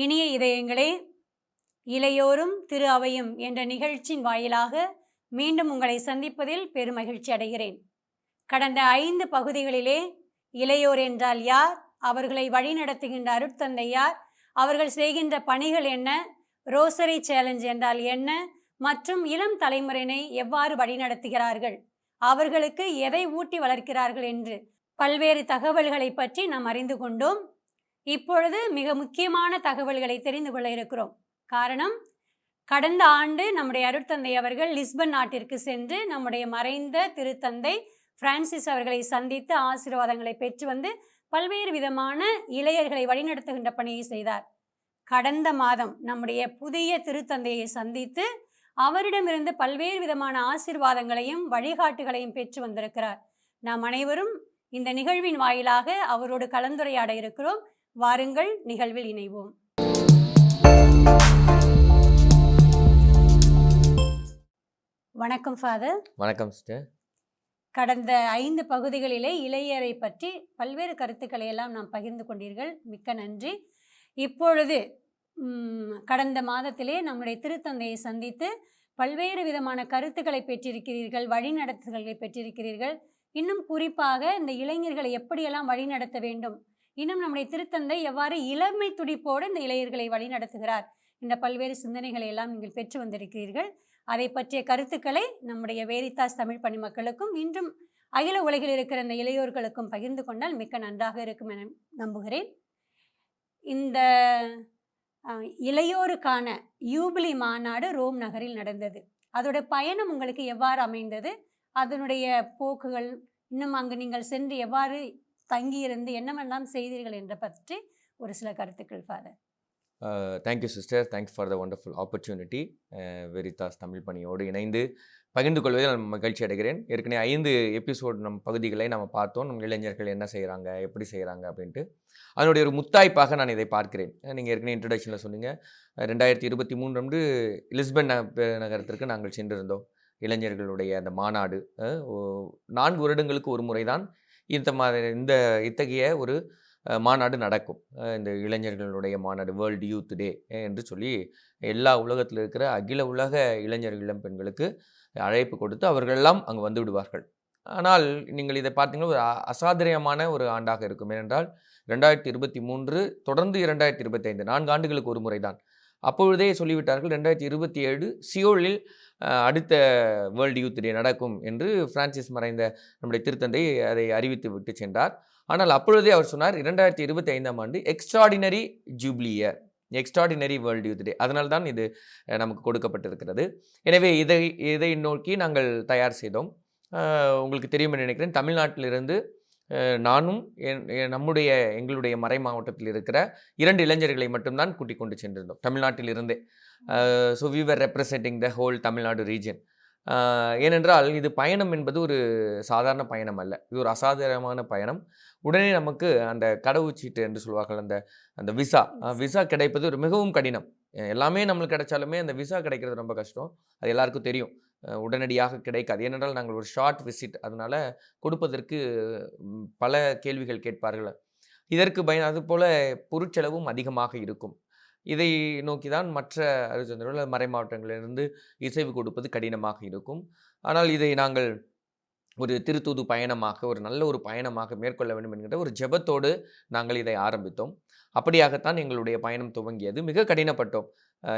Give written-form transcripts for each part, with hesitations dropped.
இனிய இதயங்களே, இளையோரும் திரு அவையும் என்ற நிகழ்ச்சியின் வாயிலாக மீண்டும் உங்களை சந்திப்பதில் பெருமகிழ்ச்சி அடைகிறேன். கடந்த 5 பகுதிகளிலே இளையோர் என்றால் யார், அவர்களை வழிநடத்துகின்ற அருட்தந்தை யார், அவர்கள் செய்கின்ற பணிகள் என்ன, ரோசரி சேலஞ்ச் என்றால் என்ன, மற்றும் இளம் தலைமுறையினை எவ்வாறு வழிநடத்துகிறார்கள், அவர்களுக்கு எதை ஊட்டி வளர்க்கிறார்கள் என்று பல்வேறு தகவல்களை பற்றி நாம் அறிந்து கொண்டோம். இப்பொழுது மிக முக்கியமான தகவல்களை தெரிந்து கொள்ள இருக்கிறோம். காரணம், கடந்த ஆண்டு நம்முடைய அருட்தந்தை அவர்கள் லிஸ்பன் நாட்டிற்கு சென்று நம்முடைய மறைந்த திருத்தந்தை பிரான்சிஸ் அவர்களை சந்தித்து ஆசீர்வாதங்களை பெற்று வந்து பல்வேறு விதமான இளையர்களை வழிநடத்துகின்ற பணியை செய்தார். கடந்த மாதம் நம்முடைய புதிய திருத்தந்தையை சந்தித்து அவரிடமிருந்து பல்வேறு விதமான ஆசீர்வாதங்களையும் வழிகாட்டுகளையும் பெற்று வந்திருக்கிறார். நாம் அனைவரும் இந்த நிகழ்வின் வாயிலாக அவரோடு கலந்துரையாட இருக்கிறோம். வாருங்கள், நிகழ்வில் இணைவோம். வணக்கம் ஃபாதர். வணக்கம் சிஸ்டர். கடந்த 5 பகுதிகளிலே இளையரை பற்றி பல்வேறு கருத்துக்களை எல்லாம் நாம் பகிர்ந்து கொண்டீர்கள். மிக்க நன்றி. இப்பொழுது கடந்த மாதத்திலே நம்முடைய திருத்தந்தையை சந்தித்து பல்வேறு விதமான கருத்துக்களை பெற்றிருக்கிறீர்கள், வழிநடத்துதல்களை பெற்றிருக்கிறீர்கள். இன்னும் குறிப்பாக இந்த இளைஞர்களை எப்படியெல்லாம் வழிநடத்த வேண்டும், இன்னும் நம்முடைய திருத்தந்தை எவ்வாறு இளமை துடிப்போடு இந்த இளைஞர்களை வழிநடத்துகிறார் என்ற பல்வேறு சிந்தனைகளை எல்லாம் நீங்கள் பெற்று வந்திருக்கிறீர்கள். அதை பற்றிய கருத்துக்களை நம்முடைய வேரித்தாஸ் தமிழ் பணி மக்களுக்கும் இன்றும் அகில உலகில் இருக்கிற இந்த இளையோர்களுக்கும் பகிர்ந்து கொண்டால் மிக்க நன்றாக இருக்கும் என நம்புகிறேன். இந்த இளையோருக்கான யூபிலி மாநாடு ரோம் நகரில் நடந்தது. அதோட பயணம் உங்களுக்கு எவ்வாறு அமைந்தது, அதனுடைய போக்குகள், இன்னும் அங்கு நீங்கள் சென்று எவ்வாறு தங்கியிருந்து என்னவெல்லாம் செய்தீர்கள் என்ற பற்றி ஒரு சில கருத்துக்கள் father. Thank you sister. Thanks for the wonderful opportunity. Veritas Tamil பணியோடு இணைந்து பகிர்ந்து கொள்வதில் நான் மகிழ்ச்சி அடைகிறேன். ஏற்கனவே 5 எபிசோடு நம் பகுதிகளை நம்ம பார்த்தோம். நம் இளைஞர்கள் என்ன செய்கிறாங்க, எப்படி செய்கிறாங்க அப்படின்ட்டு. அதனுடைய ஒரு முத்தாய்ப்பாக நான் இதை பார்க்கிறேன். நீங்கள் ஏற்கனவே இன்ட்ரடக்ஷனில் சொன்னீங்க, 2023 அன்று லிஸ்பன் நகரத்திற்கு நாங்கள் சென்றிருந்தோம். இளைஞர்களுடைய அந்த மாநாடு 4 வருடங்களுக்கு ஒரு முறை தான் இத்தகைய ஒரு மாநாடு நடக்கும். இந்த இளைஞர்களுடைய மாநாடு, வேர்ல்டு யூத் டே என்று சொல்லி எல்லா உலகத்தில் இருக்கிற அகில உலக இளைஞர்கள் இளம் பெண்களுக்கு அழைப்பு கொடுத்து அவர்களெல்லாம் அங்கு வந்து விடுவார்கள். ஆனால் நீங்கள் இதை பார்த்தீங்கன்னா ஒரு அசாதாரணமான ஒரு ஆண்டாக இருக்கும். ஏனென்றால் 2023 தொடர்ந்து 2025 4 ஆண்டுகளுக்கு ஒரு முறை தான். அப்பொழுதே சொல்லிவிட்டார்கள் 2027 சியோலில் அடுத்த வேர்ல்டு யூத் டே நடக்கும் என்று பிரான்சிஸ் மறைந்த நம்முடைய திருத்தந்தை அதை அறிவித்து விட்டு சென்றார். ஆனால் அப்பொழுதே அவர் சொன்னார் 2025ஆம் ஆண்டு extraordinary jubilee year, extraordinary world youth day. அதனால்தான் இது நமக்கு கொடுக்கப்பட்டிருக்கிறது. எனவே இதை நோக்கி நாங்கள் தயார் செய்தோம். உங்களுக்கு தெரியும் என்று நினைக்கிறேன், தமிழ்நாட்டிலிருந்து நானும் எங்களுடைய மறை மாவட்டத்தில் இருக்கிற 2 இளைஞர்களை மட்டும்தான் கூட்டிக் கொண்டு சென்றிருந்தோம் தமிழ்நாட்டிலிருந்தே. So we were representing the whole Tamil Nadu region. ஏனென்றால் இது பயணம் என்பது ஒரு சாதாரண பயணம் அல்ல, இது ஒரு அசாதாரணமான பயணம். உடனே நமக்கு அந்த கடவுச்சீட்டு என்று சொல்வார்கள், அந்த விசா கிடைப்பது ஒரு மிகவும் கடினம். எல்லாமே நம்மளுக்கு கிடைச்சாலுமே அந்த விசா கிடைக்கிறது ரொம்ப கஷ்டம். அது எல்லாருக்கும் தெரியும். உடனடியாக கிடைக்காது. ஏனென்றால் நாங்கள் ஒரு ஷார்ட் விசிட், அதனால் கொடுப்பதற்கு பல கேள்விகள் கேட்பார்கள். இதற்கு அதுபோல் பொருட்செலவும் அதிகமாக இருக்கும். இதை நோக்கி தான் மற்ற அருட்தந்தையர்கள் மறை மாவட்டங்களிலிருந்து இசைவு கொடுப்பது கடினமாக இருக்கும். ஆனால் இதை நாங்கள் ஒரு திருத்தூது பயணமாக, ஒரு நல்ல ஒரு பயணமாக மேற்கொள்ள வேண்டும் என்கிற ஒரு ஜெபத்தோடு நாங்கள் இதை ஆரம்பித்தோம். அப்படியாகத்தான் எங்களுடைய பயணம் துவங்கியது. மிக கடினப்பட்டோம்.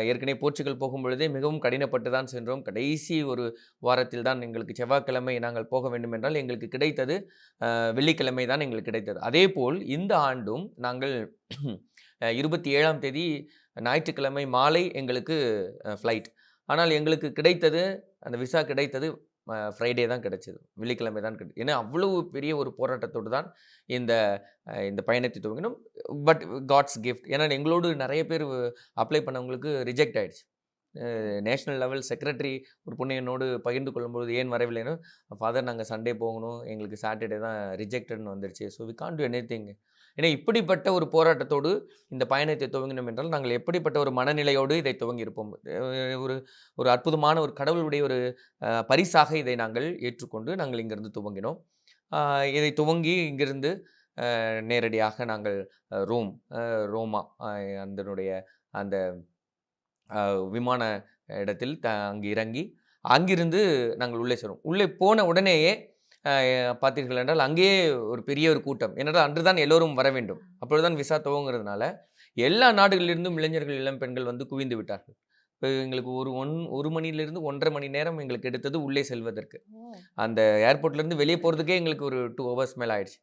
ஏற்கனவே போர்ச்சுகல் போகும்பொழுதே மிகவும் கடினப்பட்டு தான் சென்றோம். கடைசி ஒரு வாரத்தில் தான் எங்களுக்கு செவ்வாய்க்கிழமை நாங்கள் போக வேண்டும் என்றால் எங்களுக்கு கிடைத்தது வெள்ளிக்கிழமை தான் எங்களுக்கு கிடைத்தது. அதே போல் இந்த ஆண்டும் நாங்கள் 27ஆம் தேதி ஞாயிற்றுக்கிழமை மாலை எங்களுக்கு ஃப்ளைட். ஆனால் எங்களுக்கு கிடைத்தது, அந்த விசா கிடைத்தது ஃப்ரைடே தான் கிடைச்சது, வெள்ளிக்கிழமை தான் கிடைச்சது. ஏன்னா அவ்வளவு பெரிய ஒரு போராட்டத்தோடு தான் இந்த பயணத்தை துவங்கினோம். But God's gift. ஏன்னா எங்களோடு நிறைய பேர் அப்ளை பண்ணவங்களுக்கு ரிஜெக்ட் ஆகிடுச்சு. நேஷ்னல் லெவல் செக்ரட்டரி ஒரு பொண்ணு என்னோடு பகிர்ந்து கொள்ளும்போது ஏன் வரவில்லைன்னு, ஃபாதர் நாங்கள் சண்டே போகணும், எங்களுக்கு சாட்டர்டே தான் ரிஜெக்டட்னு வந்துருச்சு, so we can't do anything. ஏன்னா இப்படிப்பட்ட ஒரு போராட்டத்தோடு இந்த பயணத்தை துவங்கினோம் என்றால் நாங்கள் எப்படிப்பட்ட ஒரு மனநிலையோடு இதை துவங்கியிருப்போம். ஒரு அற்புதமான ஒரு கடவுளுடைய ஒரு பரிசாக இதை நாங்கள் ஏற்றுக்கொண்டு நாங்கள் இங்கிருந்து துவங்கினோம். இதை துவங்கி இங்கிருந்து நேரடியாக நாங்கள் ரோமா அதனுடைய அந்த விமான இடத்தில் அங்கு இறங்கி அங்கிருந்து நாங்கள் உள்ளே செல்வோம். உள்ளே போன உடனேயே பார்த்தீர்கள் என்றால் அங்கேயே ஒரு பெரிய ஒரு கூட்டம். ஏனென்றால் அன்று தான் எல்லோரும் வர வேண்டும். அப்பொழுதுதான் விசா துவங்குறதுனால எல்லா நாடுகளிலிருந்தும் இளைஞர்கள் இளம் பெண்கள் வந்து குவிந்து விட்டார்கள். இப்போ எங்களுக்கு ஒரு மணியிலிருந்து 1.5 மணி நேரம் எங்களுக்கு எடுத்தது உள்ளே செல்வதற்கு. அந்த ஏர்போர்ட்லேருந்து வெளியே போகிறதுக்கே எங்களுக்கு ஒரு 2 ஹவர்ஸ் மேலே ஆயிடுச்சு.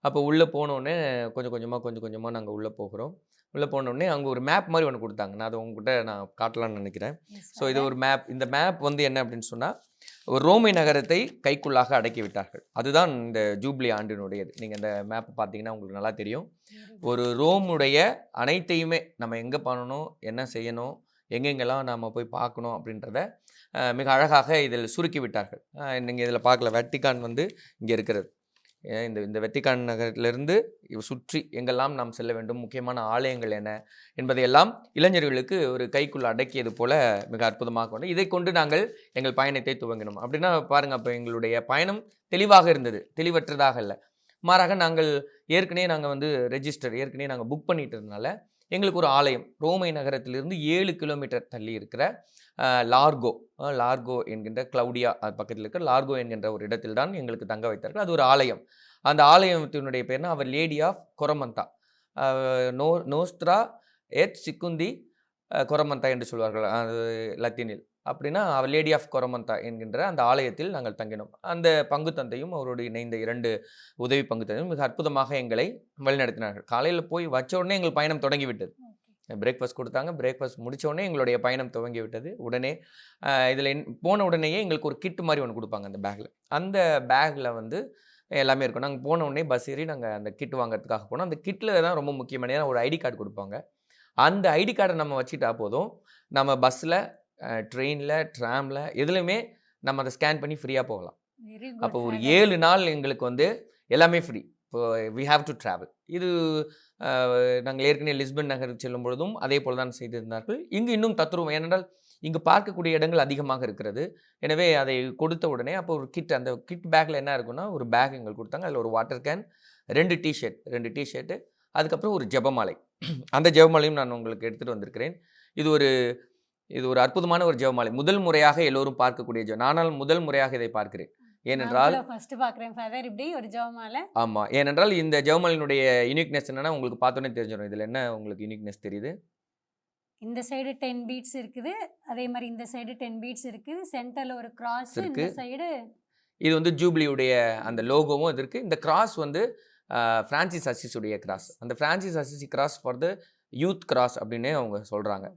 அப்போ உள்ளே போனோடனே கொஞ்சம் கொஞ்சமாக நாங்கள் உள்ளே போகிறோம். உள்ளே போனோடனே அங்கே ஒரு மேப் மாதிரி ஒன்று கொடுத்தாங்க. நான் அதை உங்ககிட்ட நான் காட்டலான்னு நினைக்கிறேன். ஸோ இது ஒரு மேப். இந்த மேப் வந்து என்ன அப்படின்னு சொன்னால் ஒரு ரோமை நகரத்தை கைக்குள்ளாக அடக்கி விட்டார்கள். அதுதான் இந்த ஜூப்ளி ஆண்டினுடையது. நீங்கள் இந்த மேப் பார்த்தீங்கன்னா உங்களுக்கு நல்லா தெரியும். ஒரு ரோமுடைய அனைத்தையுமே நம்ம எங்கே பண்ணணும், என்ன செய்யணும், எங்கெங்கெல்லாம் நாம் போய் பார்க்கணும் அப்படின்றத மிக அழகாக இதில் சுருக்கி விட்டார்கள். நீங்கள் இதில் பார்க்கல, வெட்டிக்கான் வந்து இங்கே இருக்கிறது. இந்த வெட்டிக்கான் நகரிலிருந்து சுற்றி எங்கெல்லாம் நாம் செல்ல வேண்டும், முக்கியமான ஆலயங்கள் என்ன என்பதையெல்லாம் இளைஞர்களுக்கு ஒரு கைக்குள் அடக்கியது போல மிக அற்புதமாக கொண்டு இதை கொண்டு நாங்கள் எங்கள் பயணத்தை துவங்கினோம். அப்படின்னா பாருங்கள், அப்போ எங்களுடைய பயணம் தெளிவாக இருந்தது, தெளிவற்றதாக இல்லை. மாறாக நாங்கள் ஏற்கனவே வந்து ஏற்கனவே நாங்கள் புக் பண்ணிட்டு இருந்தனால எங்களுக்கு ஒரு ஆலயம் ரோமை நகரத்திலிருந்து 7 கிலோமீட்டர் தள்ளி இருக்கிற லார்கோ என்கின்ற கிளவுடியா பக்கத்தில் இருக்கிற லார்கோ என்கின்ற ஒரு இடத்தில் தான் எங்களுக்கு தங்க வைத்தார்கள். அது ஒரு ஆலயம். அந்த ஆலயத்தினுடைய பேர்னா அவர் லேடி ஆஃப் கொரமந்தா, நோஸ்த்ரா எட் சிக்குந்தி கொரமந்தா என்று சொல்வார்கள் லத்தீனில். அப்படின்னா அவர் லேடி ஆஃப் கொரமந்தா என்கின்ற அந்த ஆலயத்தில் நாங்கள் தங்கினோம். அந்த பங்கு தந்தையும் அவரோடு இணைந்த 2 உதவி பங்கு தந்தையும் மிக அற்புதமாக எங்களை வழிநடத்தினார்கள். காலையில் போய் வச்ச உடனே எங்கள் பயணம் தொடங்கிவிட்டது. பிரேக்ஃபாஸ்ட் கொடுத்தாங்க. பிரேக்ஃபாஸ்ட் முடித்த உடனே எங்களுடைய பயணம் துவங்கி விட்டது. உடனே இதில் போன உடனேயே எங்களுக்கு ஒரு கிட்டு மாதிரி ஒன்று கொடுப்பாங்க அந்த பேக்கில். அந்த பேக்கில் வந்து எல்லாமே இருக்கும். நாங்கள் போன உடனே பஸ் ஏறி நாங்கள் அந்த கிட் வாங்குறதுக்காக போனோம். அந்த கிட்டில் தான் ரொம்ப முக்கியமான ஒரு ஐடி கார்டு கொடுப்பாங்க. அந்த ஐடி கார்டை நம்ம வச்சுட்டா போதும், நம்ம பஸ்ஸில், ட்ரெயினில், ட்ராமில் எதுலையுமே நம்ம அதை ஸ்கேன் பண்ணி ஃப்ரீயாக போகலாம். அப்போ ஒரு 7 நாள் எங்களுக்கு வந்து எல்லாமே ஃப்ரீ. இப்போ வி ஹாவ் டு ட்ராவல். இது நாங்கள் ஏற்கனவே லிஸ்பன் நகருக்கு செல்லும் பொழுதும் அதே போல் தான் செய்திருந்தார்கள். இங்கு இன்னும் தத்துருவம். ஏனென்றால் இங்கு பார்க்கக்கூடிய இடங்கள் அதிகமாக இருக்கிறது. எனவே அதை கொடுத்த உடனே அப்போ ஒரு கிட், அந்த கிட் பேக்கில் என்ன இருக்குன்னா ஒரு பேக் எங்களுக்கு கொடுத்தாங்க. அதில் ஒரு வாட்டர் கேன், 2 டிஷர்ட்டு, அதுக்கப்புறம் ஒரு ஜெபமாலை. அந்த ஜெபமாலையும் நான் உங்களுக்கு எடுத்துகிட்டு வந்திருக்கிறேன். இது ஒரு அற்புதமான ஒரு ஜெபமாலை. முதல் முறையாக எல்லோரும் பார்க்கக்கூடிய நானால் முதல் முறையாக இதை பார்க்கிறேன். ஏனென்றால் ஆமாம், ஏனென்றால் இந்த ஜெபமாலையினுடைய யூனிக்னஸ் என்னன்னா உங்களுக்கு பார்த்தோன்னே தெரிஞ்சிடும். இதில் என்ன உங்களுக்கு யூனிக்னஸ் தெரியுது? இந்த சைடு 10 பீட்ஸ் இருக்குது, அதே மாதிரி இந்த சைடு 10 பீட்ஸ் இருக்குது, சென்டரில் ஒரு கிராஸ் இருக்கு. இந்த சைடு இது வந்து ஜூப்ளியுடைய அந்த லோகோவும் இது இருக்குது. இந்த கிராஸ் வந்து பிரான்சிஸ் அசிஸுடைய கிராஸ். அந்த Francis Assisi cross for the youth cross அப்படின்னு அவங்க சொல்கிறாங்க.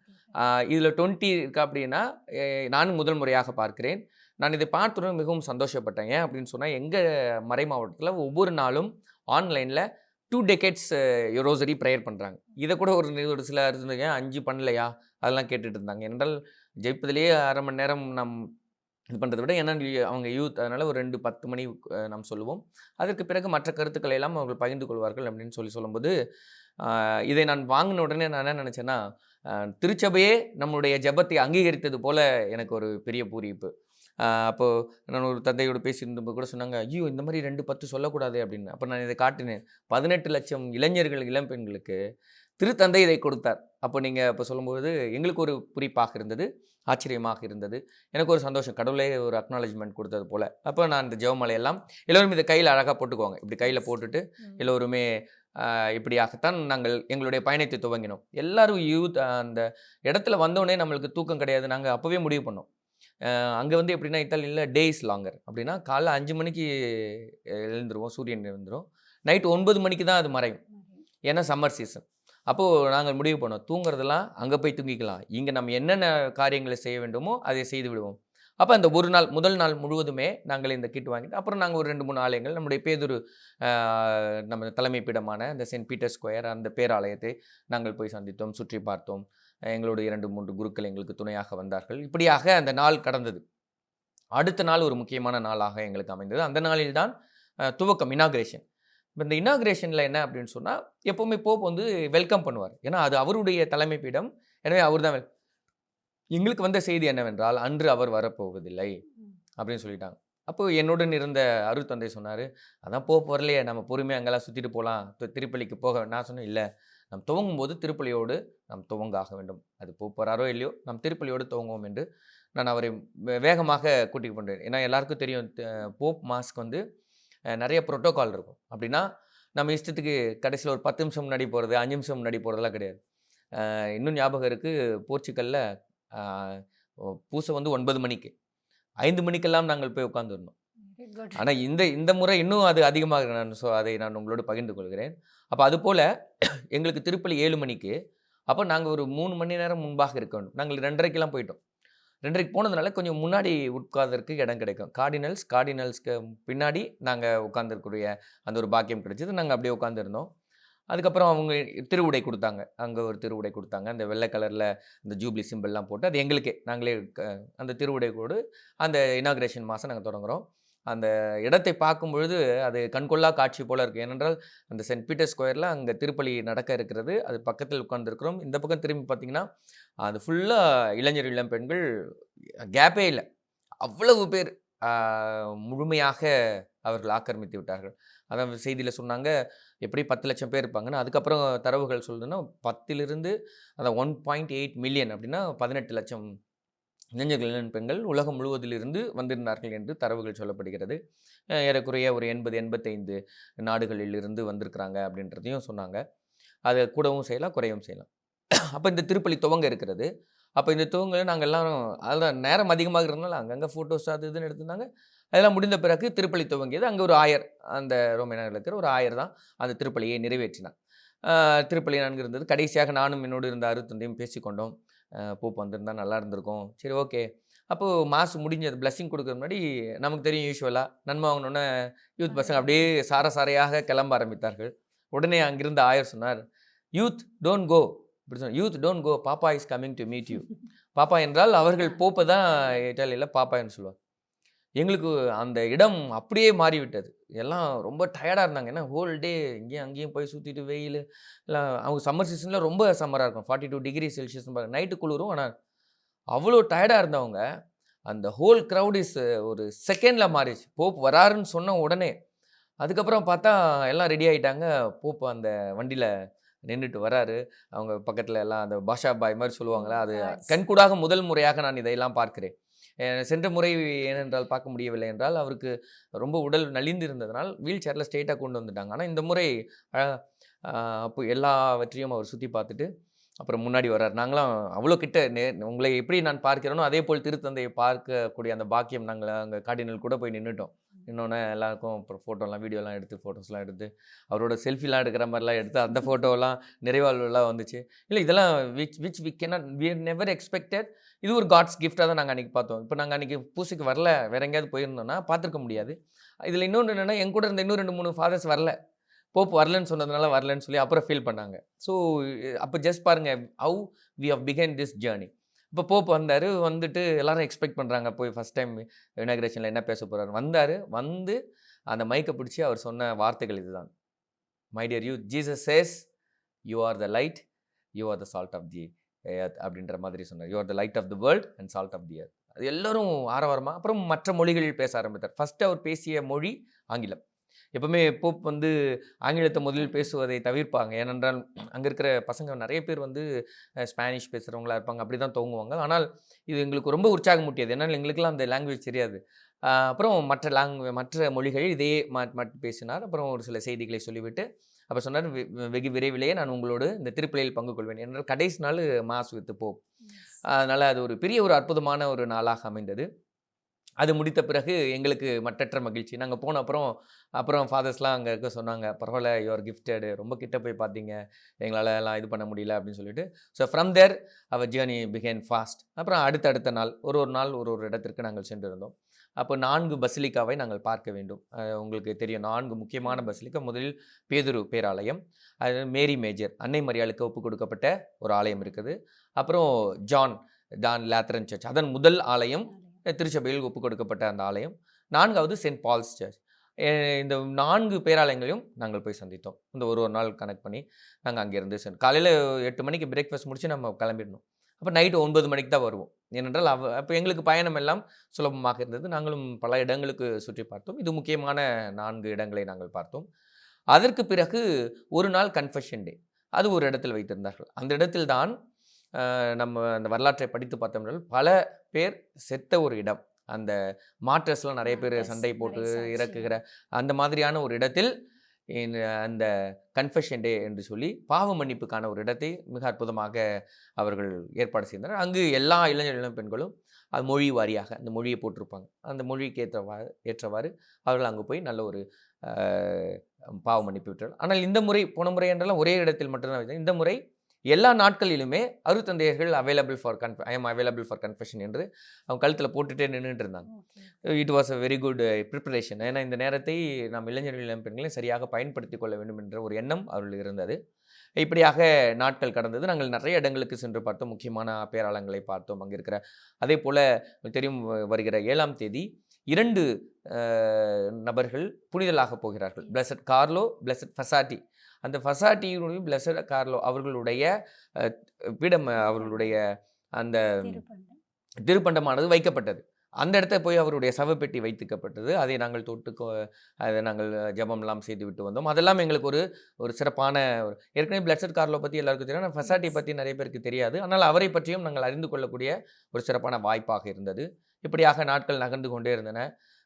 இதில் 20 இருக்குது. அப்படின்னா நானும் முதல் முறையாக பார்க்கிறேன். நான் இதை பார்த்துடன் மிகவும் சந்தோஷப்பட்டேன். ஏன் அப்படின்னு சொன்னால் எங்கள் மறை மாவட்டத்தில் ஒவ்வொரு நாளும் ஆன்லைனில் 2 decades ரோசரி ப்ரேயர் பண்ணுறாங்க. இதை கூட ஒரு சில 5 பண்ணலையா அதெல்லாம் கேட்டுட்டு இருந்தாங்க. என்றால் ஜெயிப்பதிலேயே அரை மணி நேரம் நம் இது பண்ணுறதை விட, ஏன்னா அவங்க யூத், அதனால் ஒரு 2-10 மணி நாம் சொல்லுவோம். அதற்கு பிறகு மற்ற கருத்துக்களை எல்லாம் அவர்கள் பகிர்ந்து கொள்வார்கள் அப்படின்னு சொல்லும்போது இதை நான் வாங்கின உடனே நான் என்ன நினச்சேன்னா, திருச்சபையே நம்முடைய ஜெபத்தை அங்கீகரித்தது போல எனக்கு ஒரு பெரிய பூரிப்பு. அப்போது நான் ஒரு தந்தையோடு பேசியிருந்தப்போ கூட சொன்னாங்க, ஐயோ இந்த மாதிரி 2-10 சொல்லக்கூடாது அப்படின்னு. அப்போ நான் இதை காட்டினேன். 18 லட்சம் இளைஞர்கள், இளம்பெண்களுக்கு திருத்தந்தை இதை கொடுத்தார். அப்போ நீங்கள் இப்போ சொல்லும்போது எங்களுக்கு ஒரு குறிப்பாக இருந்தது, ஆச்சரியமாக இருந்தது. எனக்கு ஒரு சந்தோஷம், கடவுளே ஒரு அக்னாலஜ்மெண்ட் கொடுத்தது போல். அப்போ நான் இந்த ஜெபமாலையெல்லாம் எல்லோரும் இதை கையில் அழகாக போட்டுக்குவாங்க. இப்படி கையில் போட்டுட்டு எல்லோருமே இப்படியாகத்தான் நாங்கள் எங்களுடைய பயணத்தை துவங்கினோம். எல்லோரும் யூத் அந்த இடத்துல வந்தோடனே நம்மளுக்கு தூக்கம் கிடையாது. நாங்கள் அப்போவே முடிவு பண்ணோம். அங்கே வந்து எப்படின்னா இத்தாலியில் டே இஸ் லாங்கர். அப்படின்னா காலைல 5 மணிக்கு எழுந்துருவோம், சூரியன் எழுந்துரும். நைட்டு 9 மணிக்கு தான் அது மறையும், ஏன்னா சம்மர் சீசன். அப்போது நாங்கள் முடிவு பண்ணோம், தூங்குறதெல்லாம் அங்கே போய் தூங்கிக்கலாம், இங்கே நம்ம என்னென்ன காரியங்களை செய்ய வேண்டுமோ அதை செய்து விடுவோம். அப்போ அந்த ஒரு நாள், முதல் நாள் முழுவதுமே நாங்கள் இந்த கிட் வாங்கிட்டு அப்புறம் நாங்கள் ஒரு 2-3 ஆலயங்கள், நம்முடைய பேதுரு நம்ம தலைமை பீடமான இந்த சென்ட் பீட்டர் ஸ்கொயர் அந்த பேராலயத்தை நாங்கள் போய் சந்தித்தோம், சுற்றி பார்த்தோம். எங்களோட 2-3 குருக்கள் எங்களுக்கு துணையாக வந்தார்கள். இப்படியாக அந்த நாள் கடந்தது. அடுத்த நாள் ஒரு முக்கியமான நாளாக எங்களுக்கு அமைந்தது. அந்த நாளில் தான் துவக்கம், இனாக்ரேஷன். இப்போ இந்த இனாக்ரேஷனில் என்ன அப்படின்னு சொன்னால், எப்போவுமே போப் வந்து வெல்கம் பண்ணுவார், ஏன்னா அது அவருடைய தலைமை பீடம். எனவே அவர் தான். எங்களுக்கு வந்த செய்தி என்னவென்றால், அன்று அவர் வரப்போவதில்லை அப்படின்னு சொல்லிட்டாங்க. அப்போ என்னுடன் இருந்த அருட்தந்தை சொன்னார், அதான் வரலையே நம்ம பொறுமையாக அங்கெல்லாம் சுற்றிட்டு போகலாம், திருப்பலிக்கு போக. நான் சொன்னேன், இல்லை நாம் துவங்கும்போது திருப்பலியோடு நாம் துவங்க ஆக வேண்டும். அது போகிறாரோ இல்லையோ நாம் திருப்பலியோடு துவங்குவோம் என்று நான் அவரை வேகமாக கூட்டிட்டு போனேன். ஏன்னா எல்லாருக்கும் தெரியும், போப் மாஸ்க்கு வந்து நிறைய புரோட்டோகால் இருக்கும். அப்படின்னா நம்ம இஷ்டத்துக்கு கடைசியில் ஒரு 10 நிமிஷம் முன்னாடி போகிறது, 5 நிமிஷம் முன்னாடி போகிறதெல்லாம் கிடையாது. இன்னும் ஞாபகம் இருக்குது, போர்ச்சுகலில் பூசை வந்து 9 மணிக்கு, 5 மணிக்கெல்லாம் நாங்கள் போய் உட்காந்துருந்தோம். ஆனால் இந்த முறை இன்னும் அது அதிகமாக அதை நான் உங்களோடு பகிர்ந்து கொள்கிறேன். அப்போ அதுபோல் எங்களுக்கு திருப்பலி 7 மணிக்கு. அப்போ நாங்கள் ஒரு 3 மணி நேரம் முன்பாக இருக்க வேண்டும். நாங்கள் 2:30க்கெல்லாம் போயிட்டோம். 2:30க்கு போனதுனால கொஞ்சம் முன்னாடி உட்கார்றதுக்கு இடம் கிடைக்கும். கார்டினல்ஸ்க்கு பின்னாடி நாங்கள் உட்காந்துருக்கூடிய அந்த ஒரு பாக்கியம் கிடைச்சது. நாங்கள் அப்படியே உட்காந்துருந்தோம். அதுக்கப்புறம் அவங்க திருவுடை கொடுத்தாங்க. அங்கே ஒரு திருவுடை கொடுத்தாங்க. அந்த வெள்ளை கலரில் அந்த ஜூப்ளி சிம்பிள்லாம் போட்டு அது எங்களுக்கே நாங்களே அந்த திருவுடை கூட அந்த இனாக்ரேஷன் மாதம் நாங்கள் தொடங்குகிறோம். அந்த இடத்தை பார்க்கும் பொழுது அது கண்கொள்ளா காட்சி போல் இருக்குது. ஏனென்றால் அந்த சென்ட் பீட்டர் ஸ்கொயரில் அங்கே திருப்பலி நடக்க இருக்கிறது. அது பக்கத்தில் உட்கார்ந்துருக்கிறோம். இந்த பக்கம் திரும்பி பார்த்தீங்கன்னா அது ஃபுல்லாக இளைஞர் இளம் பெண்கள், கேப்பே இல்லை, அவ்வளவு பேர் முழுமையாக அவர்கள் ஆக்கிரமித்து விட்டார்கள். அதான் செய்தியில் சொன்னாங்க, எப்படி 10 லட்சம் பேர் இருப்பாங்கன்னு. அதுக்கப்புறம் தரவுகள் சொல்லுதுன்னா 10லிருந்து அந்த 1.8 மில்லியன் அப்படின்னா 18 லட்சம் இளைஞர்கள் இளம் பெண்கள் உலகம் முழுவதிலிருந்து வந்திருந்தார்கள் என்று தரவுகள் சொல்லப்படுகிறது. ஏறக்குறைய ஒரு 80-85 நாடுகளில் இருந்து வந்திருக்கிறாங்க அப்படின்றதையும் சொன்னாங்க. அதை கூடவும் செய்யலாம், குறையவும் செய்யலாம். அப்போ இந்த திருப்பலி துவங்க இருக்கிறது. அப்போ இந்த துவங்க நாங்கள் எல்லாரும் அதுதான் நேரம் அதிகமாக இருந்தனால அங்கங்கே ஃபோட்டோஸ் அது இதுன்னு எடுத்திருந்தாங்க. அதெல்லாம் முடிந்த பிறகு திருப்பலி துவங்கியது. அங்கே ஒரு ஆயர், அந்த ரோமை நகரில் இருக்கிற ஒரு ஆயர் தான் அந்த திருப்பலியை நிறைவேற்றினார். திருப்பலி நன்கு இருந்தது. கடைசியாக நானும் என்னோடு இருந்த அருட்தந்தையும் பேசிக்கொண்டோம். போப் வந்திருந்தால் நல்லா இருந்திருக்கும். சரி, ஓகே. அப்போது மாஸ் முடிஞ்சது. பிளஸ்ஸிங் கொடுக்குற முன்னாடி நமக்கு தெரியும், யூஸ்வலாக நன்மை வாங்கினோன்னே யூத் பசங்க அப்படியே சாரையாக கிளம்ப ஆரம்பித்தார்கள். உடனே அங்கிருந்த ஆயர் சொன்னார், யூத் டோன்ட் கோ. இப்படி சொன்னார், யூத் டோன்ட் கோ, பாப்பா is coming to meet you. பாப்பா என்றால் அவர்கள் போப்பை தான் இட்டாலியில் பாப்பா என்று சொல்லுவார். எங்களுக்கு அந்த இடம் அப்படியே மாறிவிட்டது. எல்லாம் ரொம்ப டயர்டாக இருந்தாங்க. ஏன்னா ஹோல் டே இங்கேயும் அங்கேயும் போய் சுற்றிட்டு வெயில் எல்லாம். அவங்க சம்மர் சீசனில் ரொம்ப சம்மராக இருக்கும், 42 டிகிரி செல்சியஸ். நைட்டு குளிரும். ஆனால் அவ்வளோ டயர்டாக இருந்தவங்க, அந்த ஹோல் க்ரௌட் இஸ் ஒரு செகண்டில் மாறிடுச்சு. போப் வராருன்னு சொன்ன உடனே. அதுக்கப்புறம் பார்த்தா எல்லாம் ரெடி ஆகிட்டாங்க. போப் அந்த வண்டியில் நின்றுட்டு வராரு. அவங்க பக்கத்தில் எல்லாம் அந்த பாஷா பாய் மாதிரி சொல்லுவாங்களே, அது கண்கூடாக முதல் முறையாக நான் இதையெல்லாம் பார்க்கிறேன். சென்ற முறை ஏனென்றால் பார்க்க முடியவில்லை என்றால் அவருக்கு ரொம்ப உடல் நலிந்து இருந்ததனால் வீல் சேரில் ஸ்ட்ரெயிட்டாக கொண்டு வந்துட்டாங்க. ஆனால் இந்த முறை அப்போ எல்லாவற்றையும் அவர் சுற்றி பார்த்துட்டு அப்புறம் முன்னாடி வர்றார். நாங்களாம் அவ்வளோ கிட்ட உங்களை எப்படி நான் பார்க்கிறேனோ அதே போல் திருத்தந்தையை பார்க்கக்கூடிய அந்த பாக்கியம் நாங்கள் அங்கே கார்டினல் கூட போய் நின்றுட்டோம். இன்னொன்று எல்லாருக்கும் அப்புறம் ஃபோட்டோலாம் வீடியோலாம் எடுத்து ஃபோட்டோஸ்லாம் எடுத்து அவரோட செல்ஃபிலாம் எடுக்கிற மாதிரிலாம் எடுத்து அந்த ஃபோட்டோலாம் நிறைவாழ்வுலாம் வந்துச்சு. இல்லை, இதெல்லாம் which we cannot we never expected. இது ஒரு காட்ஸ் கிஃப்டாக தான் நாங்கள் அன்றைக்கி பார்த்தோம். இப்போ நாங்கள் அன்றைக்கி பூசைக்கு வரல, வேறு எங்கேயாவது போயிருந்தோன்னா பார்த்துருக்க முடியாது. இதில் இன்னொன்று என்னென்னா, என் கூட இருந்த இன்னும் 2-3 ஃபாதர்ஸ் வரல. போப் வரலன்னு சொன்னதுனால வரலன்னு சொல்லி அப்புறம் ஃபீல் பண்ணாங்க. ஸோ அப்போ ஜஸ்ட் பாருங்கள், how we have begin this journey. இப்போ போப் வந்தார். வந்துட்டு எல்லாரும் எக்ஸ்பெக்ட் பண்ணுறாங்க, போய் ஃபஸ்ட் டைம் இனாக்ரேஷனில் என்ன பேச போகிறாரு. வந்தார். வந்து அந்த மைக்கை பிடிச்சி அவர் சொன்ன வார்த்தைகள் இதுதான், my dear you, Jesus says you are the light, you are the salt of the earth அப்படின்ற மாதிரி சொன்னார். You are the light of the world and salt of the earth. அது எல்லோரும் ஆரவாரமாக அப்புறம் மற்ற மொழிகளில் பேச ஆரம்பித்தார். ஃபஸ்ட்டு அவர் பேசிய மொழி ஆங்கிலம். எப்போவுமே போப் வந்து ஆங்கிலத்தை முதலில் பேசுவதை தவிர்ப்பாங்க. ஏனென்றால் அங்கே இருக்கிற பசங்க நிறைய பேர் வந்து ஸ்பானிஷ் பேசுகிறவங்களா இருப்பாங்க, அப்படி தான் துவங்குவாங்க. ஆனால் இது எங்களுக்கு ரொம்ப உற்சாகமூட்டியது. ஏன்னால் எங்களுக்கெல்லாம் அந்த லாங்குவேஜ் தெரியாது. அப்புறம் மற்ற மொழிகளில் இதே மாற்றி பேசினார். அப்புறம் ஒரு சில செய்திகளை சொல்லிவிட்டு அப்போ சொன்னார், வெகு விரைவிலேயே நான் உங்களோடு இந்த திருப்பலியில் பங்கு கொள்வேன். என்றால் கடைசி நாள் மாஸ் வித் போப். அதனால் அது ஒரு பெரிய ஒரு அற்புதமான ஒரு நாளாக அமைந்தது. அது முடித்த பிறகு எங்களுக்கு மற்றற்ற மகிழ்ச்சி. நாங்கள் போன அப்புறம் ஃபாதர்ஸ்லாம் அங்கே இருக்க சொன்னாங்க, பரவாயில்ல, யுவர் கிஃப்டடு, ரொம்ப கிட்ட போய் பார்த்தீங்க, எங்களால் எல்லாம் இது பண்ண முடியல அப்படின்னு சொல்லிட்டு. ஸோ ஃப்ரம் தேர் அவர் ஜேர்னி பிகேன் ஃபாஸ்ட். அப்புறம் அடுத்த நாள் ஒரு நாள் ஒரு இடத்திற்கு நாங்கள் சென்றிருந்தோம். அப்போ 4 பசிலிக்காவை நாங்கள் பார்க்க வேண்டும். உங்களுக்கு தெரியும், 4 முக்கியமான பசிலிக்கா. முதலில் பேதுரு பேராலயம், அது மேரி மேஜர், அன்னை மரியாளுக்கு ஒப்பு கொடுக்கப்பட்ட ஒரு ஆலயம் இருக்குது. அப்புறம் ஜான் லேத்தரன் சர்ச், அதன் முதல் ஆலயம், திருச்சபையில் ஒப்பு கொடுக்கப்பட்ட அந்த ஆலயம். 4வது சென்ட் பால்ஸ் சர்ச். இந்த 4 பேராலயங்களையும் நாங்கள் போய் சந்தித்தோம். இந்த ஒரு நாள் கனெக்ட் பண்ணி நாங்கள் அங்கேருந்து காலையில் 8 மணிக்கு பிரேக்ஃபாஸ்ட் முடிச்சு நம்ம கிளம்பிடணும். அப்போ நைட்டு 9 மணிக்கு தான் வருவோம். ஏனென்றால் அப்போ எங்களுக்கு பயணம் எல்லாம் சுலபமாக இருந்தது. நாங்களும் பல இடங்களுக்கு சுற்றி பார்த்தோம். இது முக்கியமான 4 இடங்களை நாங்கள் பார்த்தோம். அதற்கு பிறகு ஒரு நாள் கன்ஃபெஷன் டே. அது ஒரு இடத்தில் வைத்திருந்தார்கள். அந்த இடத்தில் தான் நம்ம அந்த வரலாற்றை படித்து பார்த்தோம்னால் பல பேர் செத்த ஒரு இடம். அந்த மார்டர்ஸ்லாம் நிறைய பேர் சண்டை போட்டு இறக்குகிற அந்த மாதிரியான ஒரு இடத்தில் அந்த கன்ஃபெஷன் டே என்று சொல்லி பாவ மன்னிப்புக்கான ஒரு இடத்தை மிக அற்புதமாக அவர்கள் ஏற்பாடு செய்தனர். அங்கு எல்லா இளைஞர் இளம் பெண்களும் அது மொழி வாரியாக அந்த மொழியை போட்டிருப்பாங்க. அந்த மொழிக்கு ஏற்றவாறு அவர்கள் அங்கு போய் நல்ல ஒரு பாவ மன்னிப்பு விட்டார்கள். ஆனால் இந்த முறை போன முறை என்றெல்லாம் ஒரே இடத்தில் மட்டும்தான். இந்த முறை எல்லா நாட்களிலுமே அருத்தந்தையர்கள் I am available for confession என்று அவங்க கழுத்தில் போட்டுகிட்டே நின்றுட்டு இருந்தாங்க. It was a very good preparation. ஏன்னா இந்த நேரத்தை நாம் இளைஞர்கள் இளம் பெண்களையும் சரியாக பயன்படுத்தி கொள்ள வேண்டும் என்ற ஒரு எண்ணம் அவர்களுக்கு இருந்தது. இப்படியாக நாட்கள் கடந்தது. நாங்கள் நிறைய இடங்களுக்கு சென்று பார்த்தோம். முக்கியமான பேராளங்களை பார்த்தோம். அங்கே இருக்கிற அதே போல் தெரியும் வருகிற 7ஆம் தேதி 2 நபர்கள் புனிதலாக போகிறார்கள். Blessed Carlo, blessed Frassati. அந்த ஃபசாட்டியுடைய பிளஸட் கார்லோ அவர்களுடைய பீடம், அவர்களுடைய அந்த திருப்பண்டமானது வைக்கப்பட்டது. அந்த இடத்த போய் அவருடைய சவப்பெட்டி வைத்துக்கப்பட்டது. அதை நாங்கள் அதை நாங்கள் ஜபம்லாம் செய்து விட்டு வந்தோம். அதெல்லாம் எங்களுக்கு ஒரு சிறப்பான ஏற்கனவே பிளஸட் கார்லோ பற்றி எல்லாருக்கும் தெரியும். ஆனால் ஃபசாட்டி பற்றி நிறைய பேருக்கு தெரியாது. ஆனால் அவரை பற்றியும் நாங்கள் அறிந்து கொள்ளக்கூடிய ஒரு சிறப்பான வாய்ப்பாக இருந்தது. இப்படியாக நாட்கள் நகர்ந்து கொண்டே இருந்தன.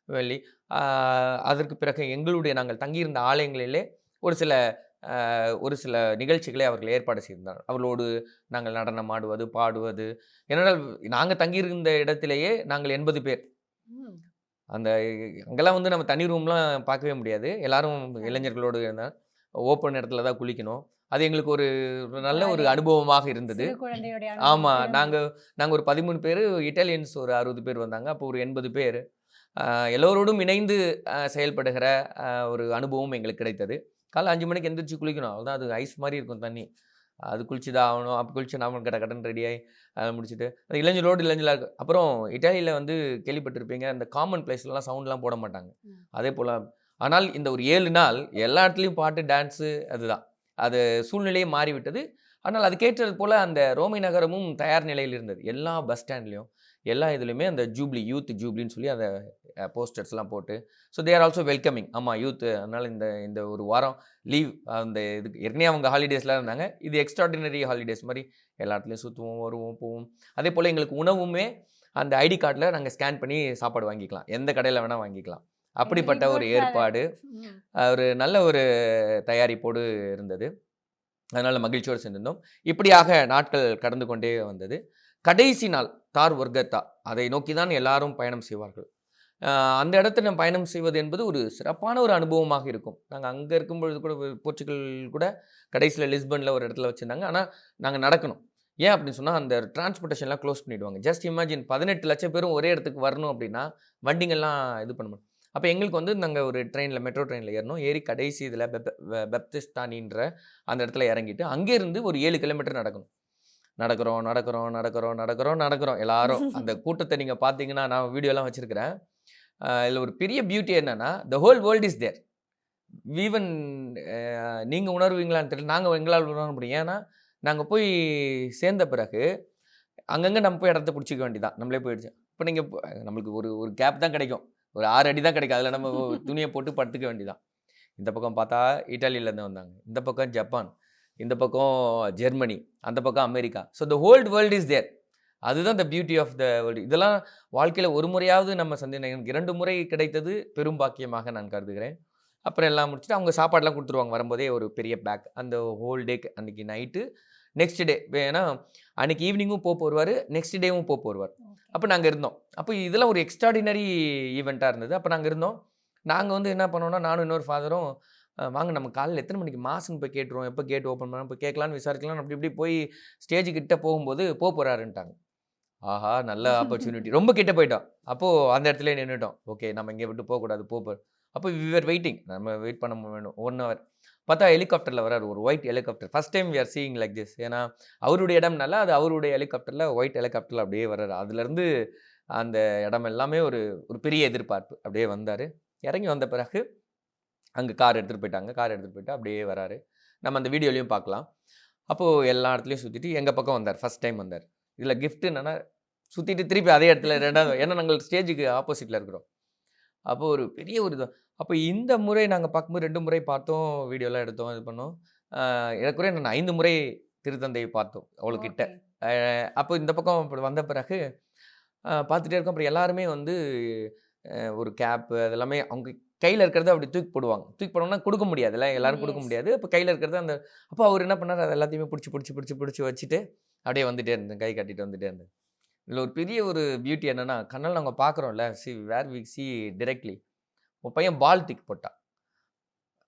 வெள்ளி அதற்கு பிறகு எங்களுடைய நாங்கள் தங்கியிருந்த ஆலயங்களிலே ஒரு சில நிகழ்ச்சிகளை அவர்கள் ஏற்பாடு செய்திருந்தார். அவர்களோடு நாங்கள் நடனம் ஆடுவது, பாடுவது. ஏனென்றால் நாங்கள் தங்கியிருந்த இடத்திலேயே நாங்கள் 80 பேர். அந்த அங்கெல்லாம் வந்து நம்ம தனி ரூம்லாம் பார்க்கவே முடியாது. எல்லாரும் இளைஞர்களோடு இருந்தால் ஓப்பன் இடத்துல தான் குளிக்கணும். அது எங்களுக்கு ஒரு நல்ல ஒரு அனுபவமாக இருந்தது. ஆமாம், நாங்கள் ஒரு 13 பேர், இட்டாலியன்ஸ் ஒரு 60 பேர் வந்தாங்க. அப்போ ஒரு 80 பேர் எல்லோரோடும் இணைந்து செயல்படுகிற ஒரு அனுபவம் எங்களுக்கு கிடைத்தது. காலை 5 மணிக்கு எந்திரிச்சு குளிக்கணும். அவ்வளோதான். அது ஐஸ் மாதிரி இருக்கும் தண்ணி. அது குளிச்சு தான் ஆகணும். அப்போ குளிச்சு நாம கடன் ரெடியாகி முடிச்சுட்டு அந்த இளைஞராக இருக்கும். அப்புறம் இட்டாலியில் வந்து கேள்விப்பட்டிருப்பீங்க, இந்த காமன் பிளேஸ்லாம் சவுண்ட்லாம் போட மாட்டாங்க. அதே போல் ஆனால் இந்த ஒரு 7 நாள் எல்லா இடத்துலையும் பாட்டு, டான்ஸு, அதுதான். அது சூழ்நிலையே மாறிவிட்டது. ஆனால் அதுக்கேற்றது போல் அந்த ரோமை நகரமும் தயார் நிலையில் இருந்தது. எல்லா பஸ் ஸ்டாண்ட்லேயும் எல்லா இதுலேயுமே அந்த ஜூப்ளி, யூத் ஜூப்ளின்னு சொல்லி அந்த போஸ்டர்ஸ்லாம் போட்டு, so they are also welcoming. ஆமாம், யூத்து. அதனால் இந்த ஒரு வாரம் லீவ், அந்த இதுக்கு ஏற்கனவே அவங்க ஹாலிடேஸ்லாம் இருந்தாங்க. இது எக்ஸ்ட்ராடினரி ஹாலிடேஸ் மாதிரி எல்லா இடத்துலையும் சுற்றுவோம், வருவோம், போவோம். அதே போல் எங்களுக்கு உணவுமே அந்த ஐடி கார்டில் நாங்கள் ஸ்கேன் பண்ணி சாப்பாடு வாங்கிக்கலாம். எந்த கடையில் வேணால் வாங்கிக்கலாம். அப்படிப்பட்ட ஒரு ஏற்பாடு, ஒரு நல்ல ஒரு தயாரிப்போடு இருந்தது. அதனால் மகிழ்ச்சியோடு சென்றிருந்தோம். இப்படியாக நாட்கள் கடந்து கொண்டே வந்தது. கடைசி நாள் தார் வர்கத்தா, அதை நோக்கி தான் எல்லாரும் பயணம் செய்வார்கள். அந்த இடத்துல பயணம் செய்வது என்பது ஒரு சிறப்பான ஒரு அனுபவமாக இருக்கும். நாங்கள் அங்கே இருக்கும்பொழுது கூட போர்ச்சுகல் கூட கடைசியில் லிஸ்பனில் ஒரு இடத்துல வச்சுருந்தாங்க. ஆனால் நாங்கள் நடக்கணும். ஏன் அப்படின்னு சொன்னால் அந்த டிரான்ஸ்போர்ட்டேஷன்லாம் க்ளோஸ் பண்ணிவிடுவாங்க. ஜஸ்ட் இமேஜின் 18 லட்சம் பேரும் ஒரே இடத்துக்கு வரணும் அப்படின்னா வண்டிங்கள்லாம் இது பண்ணணும். அப்போ எங்களுக்கு வந்து நாங்கள் ஒரு ட்ரெயினில், மெட்ரோ ட்ரெயினில் ஏறணும். ஏறி கடைசி இதில் பெப்திஸ்தானின்ற அந்த இடத்துல இறங்கிட்டு அங்கேருந்து ஒரு 7 கிலோமீட்டர் நடக்கணும். நடக்கிறோம் எல்லாரும். அந்த கூட்டத்தை நீங்கள் பார்த்தீங்கன்னா, நான் வீடியோலாம் வச்சுருக்கிறேன். இதில் ஒரு பெரிய பியூட்டி என்னென்னா, the whole world is there. Even நீங்கள் உணர்வீங்களான்னு தெரியல, நாங்கள் எங்களால் உணர முடியும். ஏன்னா நாங்கள் போய் சேர்ந்த பிறகு அங்கங்கே நம்ம போய் இடத்த பிடிச்சிக்க வேண்டியதான். நம்மளே போயிடுச்சு. இப்போ நீங்கள் நம்மளுக்கு ஒரு கேப் தான் கிடைக்கும், ஒரு 6 அடி தான் கிடைக்கும். அதில் நம்ம துணியை போட்டு படுத்துக்க வேண்டியதான். இந்த பக்கம் பார்த்தா இட்டாலியிலேருந்து வந்தாங்க, இந்த பக்கம் ஜப்பான், இந்த பக்கம் ஜெர்மனி, அந்த பக்கம் America. So the whole world is there. அதுதான் the beauty of the world. இதெல்லாம் வாழ்க்கையில் ஒரு முறையாவது நம்ம எனக்கு 2 முறை கிடைத்தது பெரும் பாக்கியமாக நான் கருதுகிறேன். அப்புறம் எல்லாம் முடிச்சுட்டு அவங்க சாப்பாடெலாம் கொடுத்துருவாங்க வரும்போதே, ஒரு பெரிய பேக். அந்த ஹோல் டேக்கு அன்றைக்கி நைட்டு, நெக்ஸ்ட் டே, ஏன்னா அன்றைக்கி ஈவினிங்கும் வருவார், நெக்ஸ்ட் டேவும் வருவார். அப்போ நாங்கள் இருந்தோம். அப்போ இதெல்லாம் ஒரு எக்ஸ்ட்ராடினரி ஈவெண்ட்டாக இருந்தது. அப்போ நாங்கள் இருந்தோம். நாங்கள் வந்து என்ன பண்ணோம்னா, நானும் இன்னொரு ஃபாதரும், வாங்க நம்ம காலையில் எத்தனை மணிக்கு மாஸ்ன்னு போய் கேட்டுருவோம், எப்போ கேட் ஓப்பன் பண்ணால் போய் கேட்கலான்னு விசாரிக்கலாம். அப்படி இப்படி போய் ஸ்டேஜ் கிட்ட போகும்போது போகிறாருன்ட்டாங்க. ஆஹா, நல்ல ஆப்பர்ச்சுனிட்டி. ரொம்ப கிட்ட போயிட்டோம். அப்போது அந்த இடத்துல நின்றுட்டோம். ஓகே, நம்ம இங்கே விட்டு போகக்கூடாது, போப்பார். அப்போ வி ஆர் வெயிட்டிங், நம்ம வெயிட் பண்ண வேணும் 1 hour. பார்த்தா ஹெலிகாப்டரில் வரார், ஒரு white helicopter. First time we are seeing like this. ஏன்னா அவருடைய இடம்னால அது அவருடைய ஹெலிகாப்டரில், ஒயிட் ஹெலிகாப்டரில் அப்படியே வர்றாரு. அதுலேருந்து அந்த இடம் எல்லாமே ஒரு பெரிய எதிர்பார்ப்பு. அப்படியே வந்தார். இறங்கி வந்த பிறகு அங்கே கார் எடுத்துகிட்டு போயிட்டாங்க. கார் எடுத்துகிட்டு போயிட்டு அப்படியே வராரு. நம்ம அந்த வீடியோலையும் பார்க்கலாம். அப்போது எல்லா இடத்துலையும் சுற்றிட்டு எங்கள் பக்கம் வந்தார். ஃபஸ்ட் டைம் வந்தார். இதில் கிஃப்ட் என்னென்னா சுற்றிட்டு திருப்பி அதே இடத்துல ரெண்டாவது, ஏன்னா நாங்கள் ஸ்டேஜுக்கு ஆப்போசிட்டில் இருக்கிறோம். அப்போ ஒரு பெரிய ஒரு இது. அப்போ இந்த முறை நாங்கள் பார்க்கும்போது 2 முறை பார்த்தோம், வீடியோலாம் எடுத்தோம், இது பண்ணோம். ஏறக்குறைய நான் 5 முறை திருத்தந்தையை பார்த்தோம் அவ்வளோக்கிட்ட. அப்போ இந்த பக்கம் இப்படி வந்த பிறகு பார்த்துட்டே இருக்கோம். அப்புறம் எல்லாருமே வந்து ஒரு கேப்பு அதெல்லாமே அவங்க கையில் இருக்கிறத அப்படி தூக்கி போடுவாங்க. தூக்கி போடணும்னா கொடுக்க முடியாதுல்ல, எல்லாரும் கொடுக்க முடியாது. அப்போ கையில் இருக்கிறது அந்த அப்போ அவர் என்ன பண்ணார், அது எல்லாத்தையுமே பிடிச்சி வச்சுட்டு அப்படியே வந்துட்டே இருந்தேன், கை காட்டிட்டு வந்துட்டே இருந்தேன். இதில் ஒரு பெரிய ஒரு பியூட்டி என்னன்னா, கண்ணால் நாங்கள் பார்க்குறோம்ல, வேர் வி சி டிரெக்ட்லி. உன் பையன் பால் தூக்கி போட்டான்.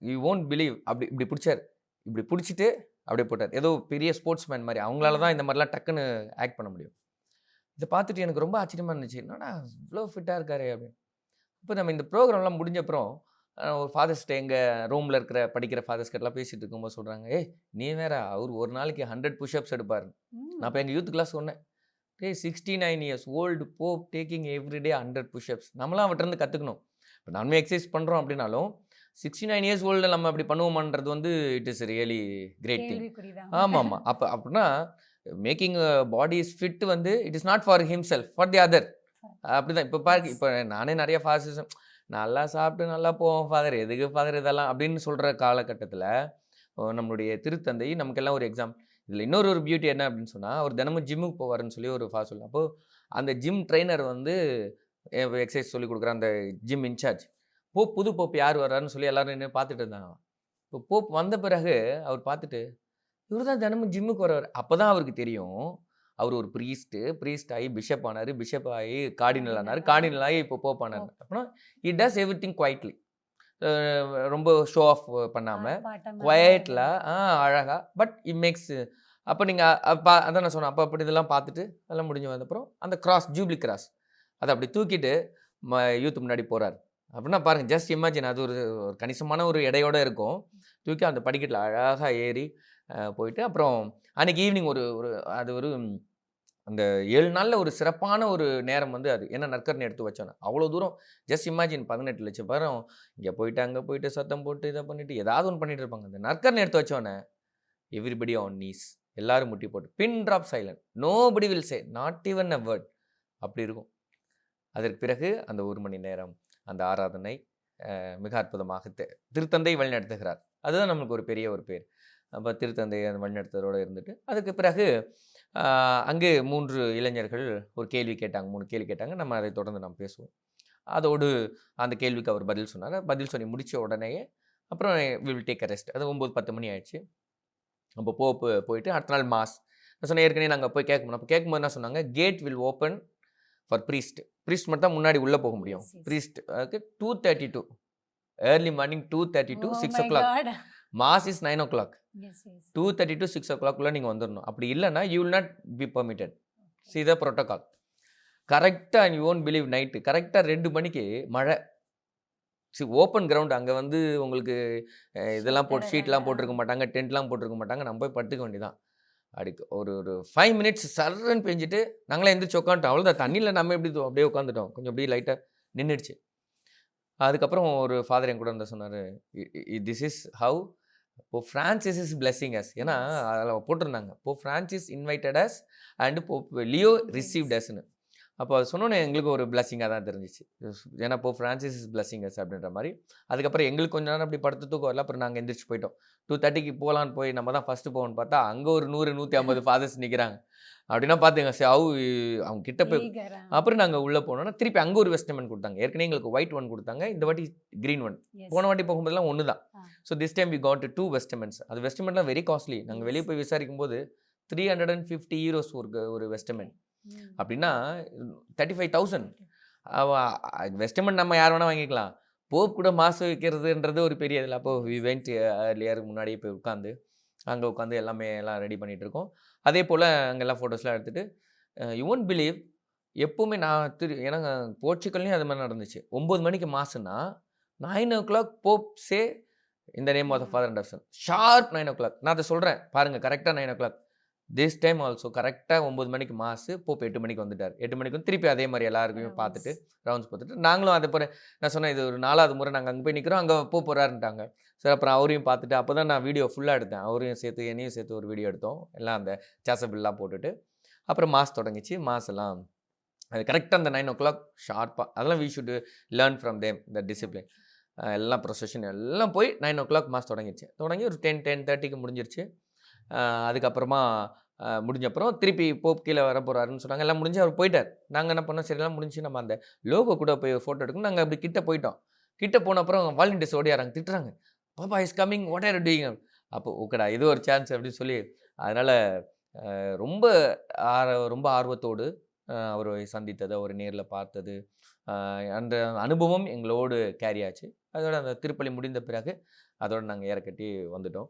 யூ ஓன்ட் பிலீவ், அப்படி இப்படி பிடிச்சார், இப்படி பிடிச்சிட்டு அப்படியே போட்டார். ஏதோ பெரிய ஸ்போர்ட்ஸ் மேன் மாதிரி. அவங்களால தான் இந்த மாதிரிலாம் டக்குன்னு ஆக்ட் பண்ண முடியும். இதை பார்த்துட்டு எனக்கு ரொம்ப ஆச்சரியமாக இருந்துச்சு. என்னடா இவ்வளோ ஃபிட்டாக இருக்காரு அப்படின்னு. இப்போ நம்ம இந்த ப்ரோக்ராம்லாம் முடிஞ்ச அப்புறம் ஒரு ஃபாதர்ஸ்கிட்ட எங்கள் ரூமில் படிக்கிற ஃபாதர்ஸ்கிட்டலாம் பேசிகிட்டு இருக்கும்போது சொல்கிறாங்க, ஏய் நீ வேற, அவர் ஒரு நாளைக்கு 100 புஷ்அப்ஸ் எடுப்பார். நான் இப்போ எங்கள் யூத் கிளாஸ் சொன்னேன், 69 years old Pope taking everyday 100 push-ups. நம்மளாம் அவர்கிட்ட கற்றுக்கணும். இப்போ நானுமே எக்ஸசைஸ் பண்ணுறோம் அப்படின்னாலும் 69 years ஓல்டு நம்ம அப்படி பண்ணுவோமான்றது வந்து it is really great thing. ஆமாம். அப்போ அப்படின்னா மேக்கிங் பாடி இஸ் ஃபிட் வந்து it is not for himself, for the other. அப்படிதான். இப்போ பாருங்க, இப்போ நானே நிறைய ஃபாதர்ஸ் நல்லா சாப்பிட்டு நல்லா போவோம் ஃபாதர், எதுக்கு ஃபாதர் இதெல்லாம் அப்படின்னு சொல்கிற காலகட்டத்தில் நம்மளுடைய திருத்தந்தை நமக்கெல்லாம் ஒரு எக்ஸாம்பிள். இதில் இன்னொரு பியூட்டி என்ன அப்படின்னு சொன்னால், அவர் தினமும் ஜிம்முக்கு போவார்னு சொல்லி ஒரு ஃபாதர் சொல்லலாம். அப்போது அந்த ஜிம் ட்ரெயினர் வந்து எக்ஸசைஸ் சொல்லி கொடுக்குற அந்த ஜிம் இன்சார்ஜ் புது போப் யார் வர்றாருன்னு சொல்லி எல்லாரும் என்ன பார்த்துட்டு இருந்தாங்க. இப்போ போப் வந்த பிறகு அவர் பார்த்துட்டு, இவர் தான் தினமும் ஜிம்முக்கு வர்றார். அப்போ தான் அவருக்கு தெரியும், அவர் ஒரு ப்ரீஸ்ட் ஆகி பிஷப் ஆனார், பிஷப் ஆகி கார்டினல் ஆனார், கார்டினல் ஆகி இப்போ போப் ஆனார். அப்படின்னா இ டஸ் எவ்ரி திங் குவைட்லி. ரொம்ப ஷோ ஆஃப் பண்ணாமல் குவைட்டில் அழகாக, பட் இட் மேக்ஸ். அப்போ நீங்கள் அதான் நான் சொன்னேன், அப்போ அப்படி இதெல்லாம் பார்த்துட்டு அதெல்லாம் முடிஞ்சு வந்தப்புறம் அந்த ஜூப்ளி கிராஸ் அதை அப்படி தூக்கிட்டு யூத் முன்னாடி போகிறார். அப்படின்னா பாருங்கள், ஜஸ்ட் இமேஜின், அது ஒரு கணிசமான ஒரு எடையோடு இருக்கும். தூக்கி அந்த படிக்கட்டில் அழகாக ஏறி போயிட்டு அப்புறம் அன்றைக்கி ஈவினிங் அது ஒரு அந்த 7 நாளில் ஒரு சிறப்பான ஒரு நேரம் வந்து அது. ஏன்னா நற்கரணை எடுத்து வச்சோன்னே அவ்வளோ தூரம், ஜஸ்ட் இமேஜின் 18 லட்சம் பேரும் இங்கே போயிட்டு அங்கே போயிட்டு சத்தம் போட்டு இதை பண்ணிவிட்டு ஏதாவது ஒன்று பண்ணிட்டு இருப்பாங்க. அந்த நற்கரணை எடுத்து வச்சோன்னே எவ்ரிபடி ஆன் நீஸ், எல்லாரும் முட்டி போட்டு பின் drop silent, nobody will say not even a word, அப்படி இருக்கும். அதற்கு பிறகு அந்த 1 மணி நேரம் அந்த ஆராதனை மிக அற்புதமாக திருத்தந்தை வழிநடத்துகிறார். அதுதான் நம்மளுக்கு ஒரு பெரிய ஒரு பேர். அப்போ திருத்தந்தை அந்த வழிநடத்துறதோடு இருந்துட்டு அதுக்கு பிறகு அங்கே 3 இளைஞர்கள் ஒரு கேள்வி கேட்டாங்க, 3 கேள்வி கேட்டாங்க. நம்ம அதை தொடர்ந்து நாம் பேசுவோம். அதோடு அந்த கேள்விக்கு அவர் பதில் சொன்னார். பதில் சொல்லி முடித்த உடனேயே அப்புறம் we will take a rest. அது 9-10 மணி ஆயிடுச்சு. அப்போ போயிட்டு அடுத்த நாள் மாஸ். நான் சொன்னேன், ஏற்கனவே நாங்கள் போய் கேட்கணும். அப்போ கேட்கும்போது என்ன சொன்னாங்க, gate will open for priest மட்டும் தான் முன்னாடி உள்ளே போக முடியும். Priest 2:32 early morning 2:32 6 o'clock. Mass is 9 o'clock. 2:30 to 6 o'clock நீங்கள் வந்துடணும். அப்படி இல்லைன்னா you will not be permitted. See the protocol. கரெக்டாக யூ ஓன்ட் பிலீவ், நைட்டு கரெக்டாக 2 மணிக்கு மழை. Open ground. அங்கே வந்து உங்களுக்கு இதெல்லாம் போட்டு ஷீட்லாம் போட்டிருக்க மாட்டாங்க, டென்ட்லாம் போட்டிருக்க மாட்டாங்க. நம்ம போய் படுத்துக்க வேண்டியதான். அதுக்கு ஒரு 5 minutes சர்ன்னு பெஞ்சிட்டு நாங்களாம் எந்திரிச்சு உட்காந்துட்டோம். அவ்வளோதான். தண்ணியில் நம்ம எப்படி அப்படியே உட்காந்துட்டோம். கொஞ்சம் அப்படியே லைட்டாக நின்றுடுச்சு. அதுக்கப்புறம் ஒரு ஃபாதர் என் கூட இருந்தால் சொன்னார், this is how Pope Francis is blessing us. ஏன்னா அதில் போட்டிருந்தாங்க, Pope Francis invited us and Pope Leo received அஸ்ன்னு. அப்போ அது சொன்னோன்னே எங்களுக்கு ஒரு பிளெஸிங்காக தான் தெரிஞ்சிச்சு. ஏன்னா Pope Francis is blessing us அப்படின்ற மாதிரி. அதுக்கப்புறம் எங்களுக்கு கொஞ்சம் நேரம் அப்படி படுத்து தூக்கம் வரல. அப்புறம் நாங்கள் எந்திரிச்சு போயிட்டோம். 2:30க்கு போகலான்னு போய் நம்ம தான் ஃபஸ்ட்டு போவோம்னு பார்த்தா அங்கே ஒரு 100-150 ஃபாதர்ஸ் நிற்கிறாங்க. அப்படின்னா பார்த்துங்க, அவங்க கிட்ட போய் அப்புறம் நாங்கள் உள்ளே போனோன்னா திருப்பி அங்கே ஒரு வெஸ்டமெண்ட் கொடுத்தாங்க. ஏற்கனவே எங்களுக்கு ஒயிட் ஒன் கொடுத்தாங்க, இந்த வாட்டி க்ரீன் ஒன். போன வாட்டி போகும்போதெல்லாம் ஒன்று தான். So this time we got 2 vestments. அது வெஸ்டமெண்ட்லாம் வெரி காஸ்ட்லி. நாங்கள் வெளியே போய் விசாரிக்கும் போது 350 euros ஒரு வெஸ்டமெண்ட். அப்படின்னா 35,000. வெஸ்டமெண்ட் நம்ம யார் வேணால் வாங்கிக்கலாம். போப் கூட மாசு வைக்கிறதுன்றது ஒரு பெரிய இதில். அப்போது வி வெண்ட் ஏர்லியர், முன்னாடியே போய் அங்கே உட்காந்து எல்லாம் ரெடி பண்ணிகிட்டு இருக்கோம். அதே போல் அங்கெல்லாம் ஃபோட்டோஸ்லாம் எடுத்துகிட்டு யூ ஒன்ட் பிலீவ், எப்போவுமே நான் ஏன்னா போர்ச்சுகல்லையும் அது மாதிரி நடந்துச்சு. 9 மணிக்கு மாசுன்னா 9 o'clock போப் சே இந்த name of the father and son sharp 9 o'clock. நான் அதை சொல்கிறேன் பாருங்கள், கரெக்டாக 9 o'clock. திஸ் டைம் ஆல்சோ கரெக்டாக 9 மணிக்கு மாசு, போப் 8 மணிக்கு வந்துட்டார். 8 மணிக்கு வந்து திருப்பி அதே மாதிரி எல்லாருக்குமே பார்த்துட்டு ரவுண்ட்ஸ் பார்த்துட்டு நாங்களும் அதை போகிற. நான் சொன்னேன், இது ஒரு 4வது முறை நாங்கள் அங்கே போய் நிற்கிறோம், அங்கே போகிறாருன்ட்டாங்க. சரி, அப்புறம் அவரையும் பார்த்துட்டு அப்போ தான் நான் வீடியோ ஃபுல்லாக எடுத்தேன். அவரையும் சேர்த்து என்னையும் சேர்த்து ஒரு வீடியோ எடுத்தோம். எல்லாம் அந்த சாசபிள்லாம் போட்டுட்டு அப்புறம் மாஸ் தொடங்கிச்சு. மாஸ் எல்லாம் அது கரெக்டாக அந்த 9 o'clock ஷார்ப்பாக அதெல்லாம் we should learn from them the discipline. எல்லாம் ப்ரொசஷன் எல்லாம் போய் 9 o'clock மாஸ் தொடங்கிடுச்சு. தொடங்கி ஒரு 10:30க்கு முடிஞ்சிருச்சு. அதுக்கப்புறமா முடிஞ்சப்புறம் திருப்பி போப் கீழே வர போகிறாருன்னு சொன்னாங்க. எல்லாம் முடிஞ்சு அவர் போயிட்டார். நாங்கள் என்ன பண்ணோம், சரி எல்லாம் முடிஞ்சு நம்ம அந்த லோகோ கூட போய் ஃபோட்டோ எடுக்கணும். நாங்கள் அப்படி கிட்ட போயிட்டோம். கிட்ட போன அப்புறம் வாலண்டியர்ஸ் ஓடியாராங்க, திட்டுறாங்க. பாப்பா is coming, what are you doing? அப்போ ஓகேடா இது ஒரு சான்ஸ் அப்படின்னு சொல்லி அதனால் ரொம்ப ரொம்ப ஆர்வத்தோடு அவரை சந்தித்தது, அவரை நேரில் பார்த்தது, அந்த அனுபவம் எங்களோடு கேரி ஆச்சு. அதோட அந்த திருப்பலி முடிந்த பிறகு அதோட நாங்கள் ஏறக்கட்டி வந்துட்டோம்.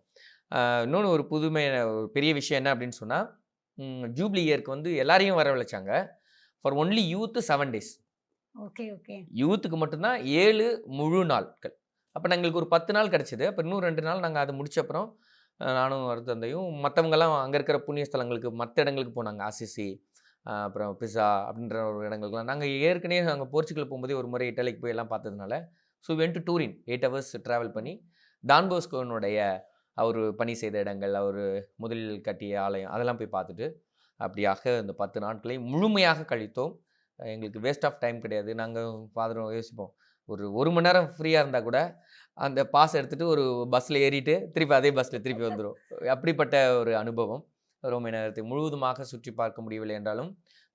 இன்னொன்று ஒரு புதுமை, ஒரு பெரிய விஷயம் என்ன அப்படின்னு சொன்னால், ஜூப்ளி இயருக்கு வந்து எல்லாரையும் வரவழைச்சாங்க. For only youth 7 days. Okay okay. யூத்துக்கு மட்டும்தான் 7 முழு நாட்கள். அப்போ எங்களுக்கு ஒரு 10 நாள் கிடச்சிது. அப்போ இன்னும் 2 நாள் நாங்கள் அதை முடிச்ச அப்புறம் நானும் தந்தையும் மற்றவங்கெல்லாம் அங்கே இருக்கிற புண்ணிய ஸ்தலங்களுக்கு மற்ற இடங்களுக்கு போனாங்க. அசிசி, அப்புறம் பிசா அப்படின்ற ஒரு இடங்களுக்குலாம் நாங்கள் ஏற்கனவே நாங்கள் போர்ச்சுகல் போகும்போதே ஒரு முறை இட்டாலிக்கு போய் எல்லாம் பார்த்ததுனால so went to டூரின் 8 hours travel பண்ணி டான் போஸ்கோனுடைய அவர் பணி செய்த இடங்கள், அவர் முதலில் கட்டிய ஆலயம் அதெல்லாம் போய் பார்த்துட்டு அப்படியாக இந்த 10 நாட்களை முழுமையாக கழித்தோம். எங்களுக்கு வேஸ்ட் ஆஃப் டைம் கிடையாது. நாங்கள் ஃபாதரும் யோசிப்போம், ஒரு மணி நேரம் ஃப்ரீயாக இருந்தால் கூட அந்த பாஸ் எடுத்துகிட்டு ஒரு பஸ்ஸில் ஏறிட்டு திருப்பி அதே பஸ்ஸில் திருப்பி வந்துடும். அப்படிப்பட்ட ஒரு அனுபவம். ரோமை நகரத்தை முழுவதுமாக சுற்றி பார்க்க முடியவில்லை என்றாலும்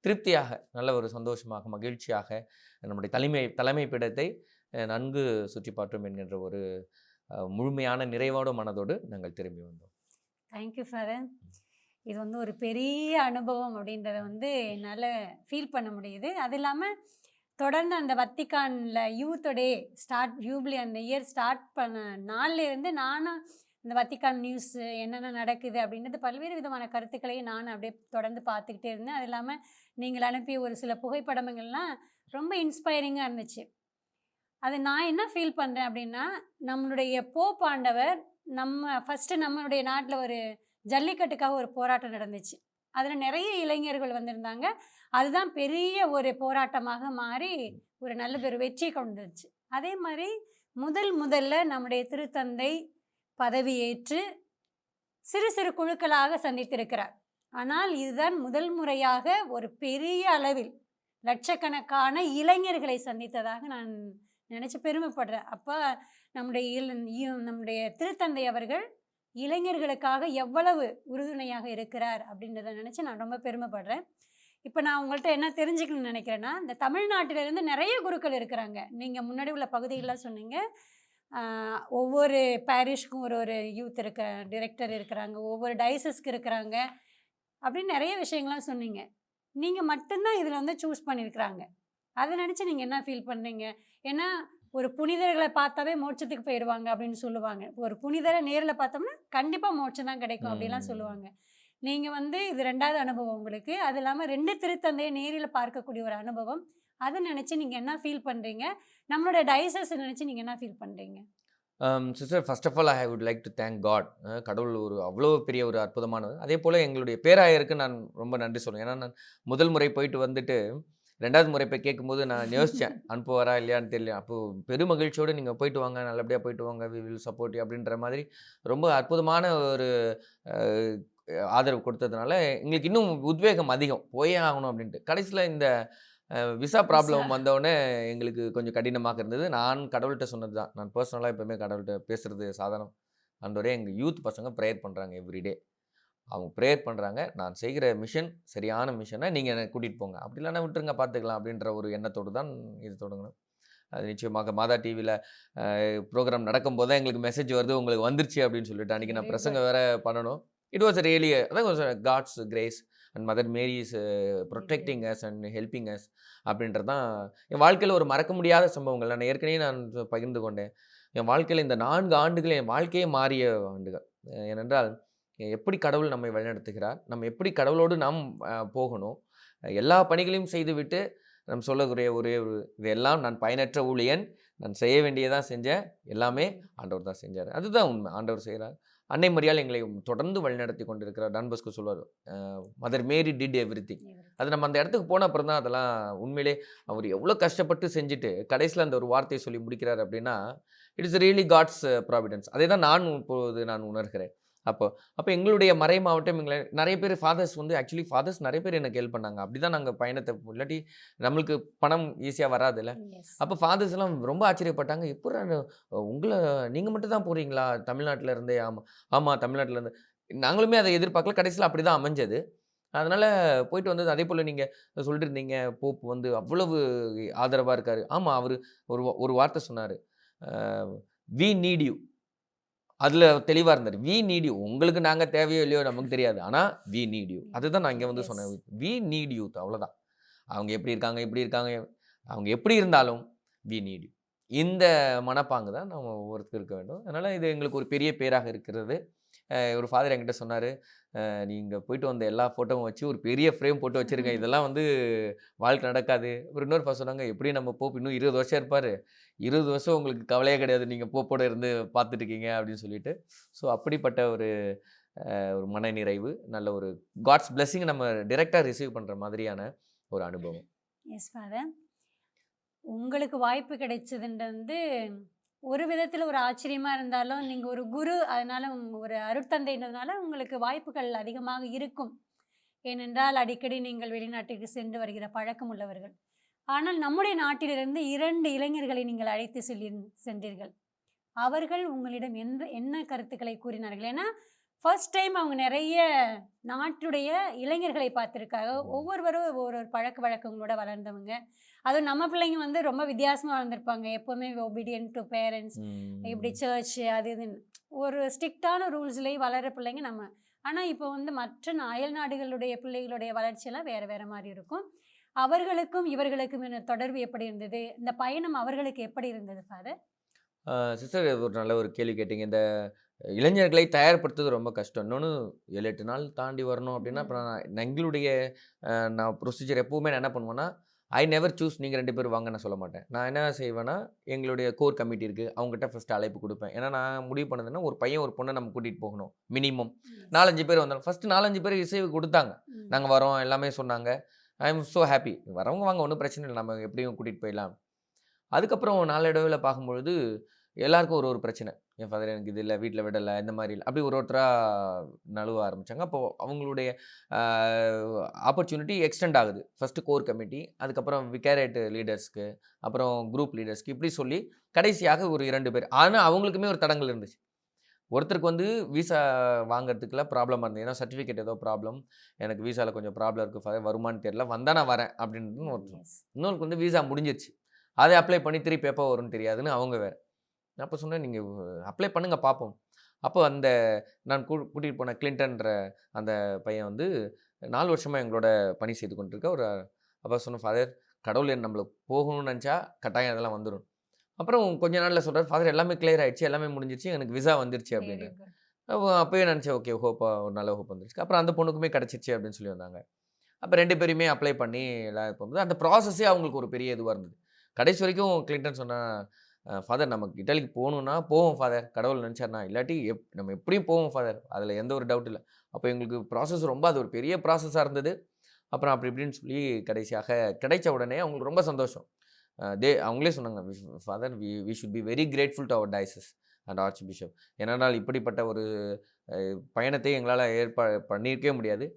திருப்தியாக, நல்ல ஒரு சந்தோஷமாக, மகிழ்ச்சியாக நம்முடைய தலைமை பீடத்தை நன்கு சுற்றி பார்த்தோம் என்கின்ற ஒரு முழுமையான நிறைவோட மனதோடு நாங்கள் திரும்பி வந்தோம். Thank you father. இது வந்து ஒரு பெரிய அனுபவம் அப்படின்றத வந்து என்னால் ஃபீல் பண்ண முடியுது. அது இல்லாமல் தொடர்ந்து அந்த வத்திக்கானில் யூத் டே ஜூப்ளி அந்த இயர் ஸ்டார்ட் பண்ண நாள்லேருந்து நானும் இந்த வத்திக்கான் நியூஸ் என்னென்ன நடக்குது அப்படின்றது பல்வேறு விதமான கருத்துக்களையும் நான் அப்படியே தொடர்ந்து பார்த்துக்கிட்டே இருந்தேன். அது இல்லாமல் நீங்கள் அனுப்பிய ஒரு சில புகைப்படங்கள்லாம் ரொம்ப இன்ஸ்பைரிங்காக இருந்துச்சு. அது நான் என்ன ஃபீல் பண்ணுறேன் அப்படின்னா, நம்மளுடைய போப் ஆண்டவர் ஃபஸ்ட்டு நம்மளுடைய நாட்டில் ஒரு ஜல்லிக்கட்டுக்காக ஒரு போராட்டம் நடந்துச்சு. அதில் நிறைய இளைஞர்கள் வந்திருந்தாங்க. அதுதான் பெரிய ஒரு போராட்டமாக மாறி ஒரு நல்ல ஒரு வெற்றி கொண்டுருச்சு. அதே மாதிரி முதல்ல நம்முடைய திருத்தந்தை பதவியேற்று சிறு சிறு குழுக்களாக சந்தித்திருக்கிறார். ஆனால் இதுதான் முதல் முறையாக ஒரு பெரிய அளவில் லட்சக்கணக்கான இளைஞர்களை சந்தித்ததாக நான் நினச்சி பெருமைப்படுறேன். அப்போ நம்முடைய திருத்தந்தை அவர்கள் இளைஞர்களுக்காக எவ்வளவு உறுதுணையாக இருக்கிறார் அப்படின்றத நினச்சி நான் ரொம்ப பெருமைப்படுறேன். இப்போ நான் உங்கள்கிட்ட என்ன தெரிஞ்சுக்கணும்னு நினைக்கிறேன்னா, இந்த தமிழ்நாட்டிலிருந்து நிறைய குருக்கள் இருக்கிறாங்க. நீங்கள் முன்னாடி உள்ள பகுதிகளெலாம் சொன்னீங்க. ஒவ்வொரு பேரிஷ்க்கும் ஒரு யூத் டிரெக்டர் இருக்கிறாங்க, ஒவ்வொரு டைசஸ்க்கு இருக்கிறாங்க அப்படின்னு நிறைய விஷயங்கள்லாம் சொன்னீங்க. நீங்கள் மட்டும்தான் இதில் வந்து சூஸ் பண்ணியிருக்கிறாங்க. அதை நினச்சி நீங்கள் என்ன ஃபீல் பண்ணுறீங்க? ஏன்னா ஒரு புனிதர்களை பார்த்தாவே மோட்சத்துக்கு போயிடுவாங்க அப்படின்னு சொல்லுவாங்க. ஒரு புனிதரை நேரில் பார்த்தோம்னா கண்டிப்பாக மோட்சம் தான் கிடைக்கும் அப்படிலாம் சொல்லுவாங்க. நீங்கள் வந்து இது 2வது அனுபவம் உங்களுக்கு. அது இல்லாமல் 2 திருத்தந்தையை நேரில் பார்க்கக்கூடிய ஒரு அனுபவம். அதை நினச்சி நீங்கள் என்ன ஃபீல் பண்ணுறீங்க? நம்மளோட டைசஸை நினச்சி நீங்கள் என்ன ஃபீல் பண்ணுறீங்க? Sister, first of all I would like to thank God. கடவுள் ஒரு அவ்வளோ பெரிய ஒரு அற்புதமானது. அதே போல் எங்களுடைய பேராயருக்கு நான் ரொம்ப நன்றி சொல்லுவேன். ஏன்னா நான் முதல் முறை போயிட்டு வந்துட்டு 2வது முறை போய் கேட்கும்போது நான் யோசித்தேன், அனுப்புவாரா இல்லையான்னு தெரியல. அப்போது பெரும் மகிழ்ச்சியோடு நீங்கள் போயிட்டு வாங்க, நல்லபடியாக போயிட்டு வாங்க, வி வில் சப்போர்ட் யூ அப்படின்ற மாதிரி ரொம்ப அற்புதமான ஒரு ஆதரவு கொடுத்ததுனால எங்களுக்கு இன்னும் உத்வேகம் அதிகம், போயே ஆகணும் அப்படின்ட்டு. கடைசியில் இந்த விசா ப்ராப்ளம் வந்தோடனே எங்களுக்கு கொஞ்சம் கடினமாக இருந்தது. நான் கடவுள்கிட்ட சொன்னது தான், நான் பர்சனலாக எப்போவுமே கடவுள்கிட்ட பேசுகிறது சாதாரணம். ஆண்டவரே, எங்கள் யூத் பசங்க ப்ரேயர் பண்ணுறாங்க எவ்ரிடே, அவங்க ப்ரேயர் பண்ணுறாங்க, நான் செய்கிற மிஷன் சரியான மிஷனை நீங்கள் என்னை கூட்டிகிட்டு போங்க, அப்படி இல்லைன்னா விட்டுருங்க பார்த்துக்கலாம் அப்படின்ற ஒரு எண்ணத்தோடு தான் இது தொடங்கணும். அது நிச்சயமாக மாதா டிவியில் ப்ரோக்ராம் நடக்கும்போது தான் எங்களுக்கு மெசேஜ் வருது, உங்களுக்கு வந்துருச்சு அப்படின்னு சொல்லிட்டு. அன்றைக்கி நான் பிரசங்க வேறு பண்ணணும். இட் வாஸ் ரியலி அதான் God's grace and Mother Mary is protecting us and helping us அப்படின்றது தான் என் வாழ்க்கையில் ஒரு மறக்க முடியாத சம்பவங்கள். நான் ஏற்கனவே பகிர்ந்து கொண்டேன். என் வாழ்க்கையில் இந்த 4 ஆண்டுகள் என் வாழ்க்கையே மாறிய ஆண்டுகள். ஏனென்றால் எப்படி கடவுள் நம்மை வழிநடத்துகிறார், நம்ம எப்படி கடவுளோடு நாம் போகணும், எல்லா பணிகளையும் செய்துவிட்டு நம்ம சொல்லக்கூடிய ஒரே ஒரு இதெல்லாம் நான் பயனற்ற ஊழியன், நான் செய்ய வேண்டியதான் செஞ்சேன், எல்லாமே ஆண்டவர் தான் செஞ்சார். அதுதான் உண்மை, ஆண்டவர் செய்கிறார். அன்னை மரியாள் எங்களை தொடர்ந்து வழிநடத்தி கொண்டிருக்கிறார். டான் போஸ்கோ சொல்வார், மதர் மேரி டிட் எவ்ரிதிங். அது நம்ம அந்த இடத்துக்கு போன அப்புறம் தான் அதெல்லாம் உண்மையிலே அவர் எவ்வளோ கஷ்டப்பட்டு செஞ்சுட்டு கடைசியில் அந்த ஒரு வார்த்தையை சொல்லி முடிக்கிறார் அப்படின்னா, it is really God's providence. அதே தான் நான் இப்போது உணர்கிறேன். அப்போ அப்போ எங்களுடைய மறை மாவட்டம் எங்களை நிறைய பேர் ஃபாதர்ஸ் வந்து ஆக்சுவலி ஃபாதர்ஸ் நிறைய பேர் எனக்கு ஹெல்ப் பண்ணாங்க. அப்படி தான் நாங்கள் பயணத்தை இல்லாட்டி நம்மளுக்கு பணம் ஈஸியாக வராதுல்ல. எஸ். அப்போ ஃபாதர்ஸ் எல்லாம் ரொம்ப ஆச்சரியப்பட்டாங்க. எப்புட்றா உங்களை நீங்கள் மட்டும் தான் போகிறீங்களா தமிழ்நாட்டில் இருந்தே? ஆமாம் ஆமாம் தமிழ்நாட்டில் இருந்து. நாங்களுமே அதை எதிர்பார்க்கல. கடைசியில் அப்படி தான் அமைஞ்சது. அதனால் போயிட்டு வந்தது. அதே போல் நீங்கள் சொல்லிட்டு இருந்தீங்க போப் வந்து அவ்வளவு ஆதரவாக இருக்கார். ஆமாம் அவர் ஒரு வார்த்தை சொன்னார், வி நீட் யூ. அதில் தெளிவாக இருந்தார். We need you. உங்களுக்கு நாங்கள் தேவையோ இல்லையோ நமக்கு தெரியாது. ஆனால் வி நீட் யூ. அதுதான் நான் இங்கே வந்து சொன்னேன். We need you. அவ்வளோதான். அவங்க எப்படி இருக்காங்க இப்படி இருக்காங்க, அவங்க எப்படி இருந்தாலும் வி நீட் யூ. இந்த மனப்பாங்கு தான் நம்ம ஒவ்வொருத்தருக்கு இருக்க வேண்டும். அதனால் இது எங்களுக்கு ஒரு பெரிய பேராக இருக்கிறது. ஒரு ஃபாதர் என்கிட்ட சொன்னார், நீங்கள் போயிட்டு வந்த எல்லா ஃபோட்டோவும் வச்சு ஒரு பெரிய ஃப்ரேம் போட்டு வச்சுருங்க, இதெல்லாம் வந்து வாழ்க்கை நடக்காது. அப்புறம் இன்னொரு ஃபாதர் சொன்னாங்க, எப்படியும் நம்ம போப் இன்னும் 20 வருஷம் இருப்பார், 20 வருஷம் உங்களுக்கு கவலையே கிடையாது, நீங்கள் போப்போட இருந்து பார்த்துட்டு இருக்கீங்க அப்படின்னு சொல்லிட்டு. ஸோ அப்படிப்பட்ட ஒரு ஒரு மனநிறைவு, நல்ல ஒரு காட்ஸ் பிளெஸிங் நம்ம டைரெக்டாக ரிசீவ் பண்ணுற மாதிரியான ஒரு அனுபவம். Yes father. உங்களுக்கு வாய்ப்பு கிடைச்சதுன்றது வந்து ஒரு விதத்தில் ஒரு ஆச்சரியமாக இருந்தாலும், நீங்கள் ஒரு குரு, அதனால் ஒரு அருட்தந்தைன்றதுனால உங்களுக்கு வாய்ப்புகள் அதிகமாக இருக்கும். ஏனென்றால் அடிக்கடி நீங்கள் வெளிநாட்டுக்கு சென்று வருகிற பழக்கம் உள்ளவர்கள். ஆனால் நம்முடைய நாட்டிலிருந்து 2 இளைஞர்களை நீங்கள் அழைத்து சென்றீர்கள். அவர்கள் உங்களிடம் என்ன கருத்துக்களை கூறினார்கள்? ஏன்னா ஃபர்ஸ்ட் டைம் அவங்க நிறைய நாட்டுடைய இளைஞர்களை பார்த்துருக்காங்க. ஒவ்வொருவரும் ஒரு பழக்க வழக்கங்களோட வளர்ந்தவங்க. அதுவும் நம்ம பிள்ளைங்க வந்து ரொம்ப வித்தியாசமாக வளர்ந்துருப்பாங்க. எப்போவுமே ஒபீடியன்ட் டு பேரண்ட்ஸ், இப்படி சர்ச் அது இதுன்னு ஒரு ஸ்ட்ரிக்டான ரூல்ஸ்லேயே வளர்கிற பிள்ளைங்க நம்ம. ஆனால் இப்போ வந்து மற்ற அயல் நாடுகளுடைய பிள்ளைகளுடைய வளர்ச்சியெல்லாம் வேறு வேறு மாதிரி இருக்கும். அவர்களுக்கும் இவர்களுக்கும் தொடர்பு எப்படி இருந்தது? இந்த பயணம் அவர்களுக்கு எப்படி இருந்தது ஃபாதர்? சிஸ்டர், ஒரு நல்ல ஒரு கேள்வி கேட்டீங்க. இந்த இளைஞர்களை தயார்படுத்துறது ரொம்ப கஷ்டம். இன்னொன்று 7-8 நாள் தாண்டி வரணும் அப்படின்னா, அப்புறம் எங்களுடைய நான் ப்ரொசீஜர் எப்போவுமே நான் என்ன பண்ணுவேன்னா, ஐ நெவர் சூஸ் நீங்கள் 2 பேரும் வாங்க நான் சொல்ல மாட்டேன். நான் என்ன செய்வேன்னா, எங்களுடைய கோர் கமிட்டி இருக்குது, அவங்ககிட்ட ஃபஸ்ட்டு அழைப்பு கொடுப்பேன். ஏன்னா நான் முடிவு பண்ணதுன்னா, ஒரு பையன் ஒரு பொண்ணை நம்ம கூட்டிகிட்டு போகணும் மினிமம். 4-5 பேர் வந்தாலும் ஃபஸ்ட்டு 4-5 பேர் இசைவு கொடுத்தாங்க. நாங்கள் வரோம் எல்லாமே சொன்னாங்க. I am so happy. வரவங்க வாங்க, ஒன்றும் பிரச்சனை இல்லை, நம்ம எப்படியும் கூட்டிகிட்டு போயிடலாம். அதுக்கப்புறம் நாளடைவில் பார்க்கும்பொழுது எல்லாருக்கும் ஒரு பிரச்சனை. என் ஃபாதர் எனக்கு இது இல்லை, வீட்டில் விடலை, இந்த மாதிரி இல்லை, அப்படி ஒருத்தராக நழுவ ஆரம்பித்தாங்க. அப்போது அவங்களுடைய ஆப்பர்ச்சுனிட்டி எக்ஸ்டெண்ட் ஆகுது. ஃபஸ்ட்டு கோர் கமிட்டி, அதுக்கப்புறம் விகாரேட் லீடர்ஸ்க்கு, அப்புறம் குரூப் லீடர்ஸ்க்கு, இப்படி சொல்லி கடைசியாக ஒரு 2 பேர். ஆனால் அவங்களுக்குமே ஒரு தடங்கள் இருந்துச்சு. ஒருத்தருக்கு வந்து விசா வாங்குறதுக்குலாம் ப்ராப்ளமாக இருந்தது. ஏன்னா சர்டிஃபிகேட் ஏதோ ப்ராப்ளம், எனக்கு விசாவில் கொஞ்சம் ப்ராப்ளம் இருக்குது ஃபாதர், வருமானு தெரியல, வந்தால் நான் வரேன் அப்படின்னு ஒருத்தர். இன்னொருக்கு வந்து விசா முடிஞ்சிருச்சு, அதை அப்ளை பண்ணி திருப்பி எப்போ வரும்னு தெரியாதுன்னு அவங்க வேறு. அப்போ சொன்னேன், நீங்கள் அப்ளை பண்ணுங்கள் பார்ப்போம். அப்போ அந்த நான் கூட்டிகிட்டு போன கிளின்டன்ற அந்த பையன் வந்து 4 வருஷமாக எங்களோட பணி செய்து கொண்டிருக்க ஒரு. அப்போ சொன்னேன், ஃபாதர் கடவுள் நம்மளுக்கு போகணும்னு நினச்சா கட்டாயம் அதெல்லாம் வந்துடும். அப்புறம் கொஞ்ச நாளில் சொல்கிறார், ஃபாதர் எல்லாமே கிளியர் ஆகிடுச்சு, எல்லாமே முடிஞ்சிருச்சு, எனக்கு விசா வந்துருச்சு அப்படின்னு. அப்போயே நினச்சேன், ஓகே ஹோப்பாக ஒரு நல்ல ஹோப் வந்துருச்சு. அப்புறம் அந்த பொண்ணுக்குமே கிடச்சிச்சு அப்படின்னு சொல்லி வந்தாங்க. அப்போ 2 பேருமே அப்ளை பண்ணி எல்லாம் போகும்போது அந்த ப்ராசஸே அவங்களுக்கு ஒரு பெரிய இதுவாக இருந்தது. கடைசி வரைக்கும் கிளின்டன் சொன்னால், ஃபாதர் நமக்கு இட்டாலிக்கு போகணுன்னா போவோம் ஃபாதர், கடவுள் நினச்சார்னா, இல்லாட்டி நம்ம எப்படியும் போவோம் ஃபாதர், அதில் எந்த ஒரு டவுட் இல்லை. அப்போ எங்களுக்கு ப்ராசஸ் ரொம்ப அது ஒரு பெரிய ப்ராசஸாக இருந்தது. அப்புறம் அப்படி இப்படின்னு சொல்லி கடைசியாக கிடைச்ச உடனே அவங்களுக்கு ரொம்ப சந்தோஷம். அவங்களே சொன்னாங்க, father we should be very grateful to our dioceses and archbishop. ஏன்னால் இப்படிப்பட்ட ஒரு பயணத்தை எங்களால் பண்ணியிருக்கவே முடியாது.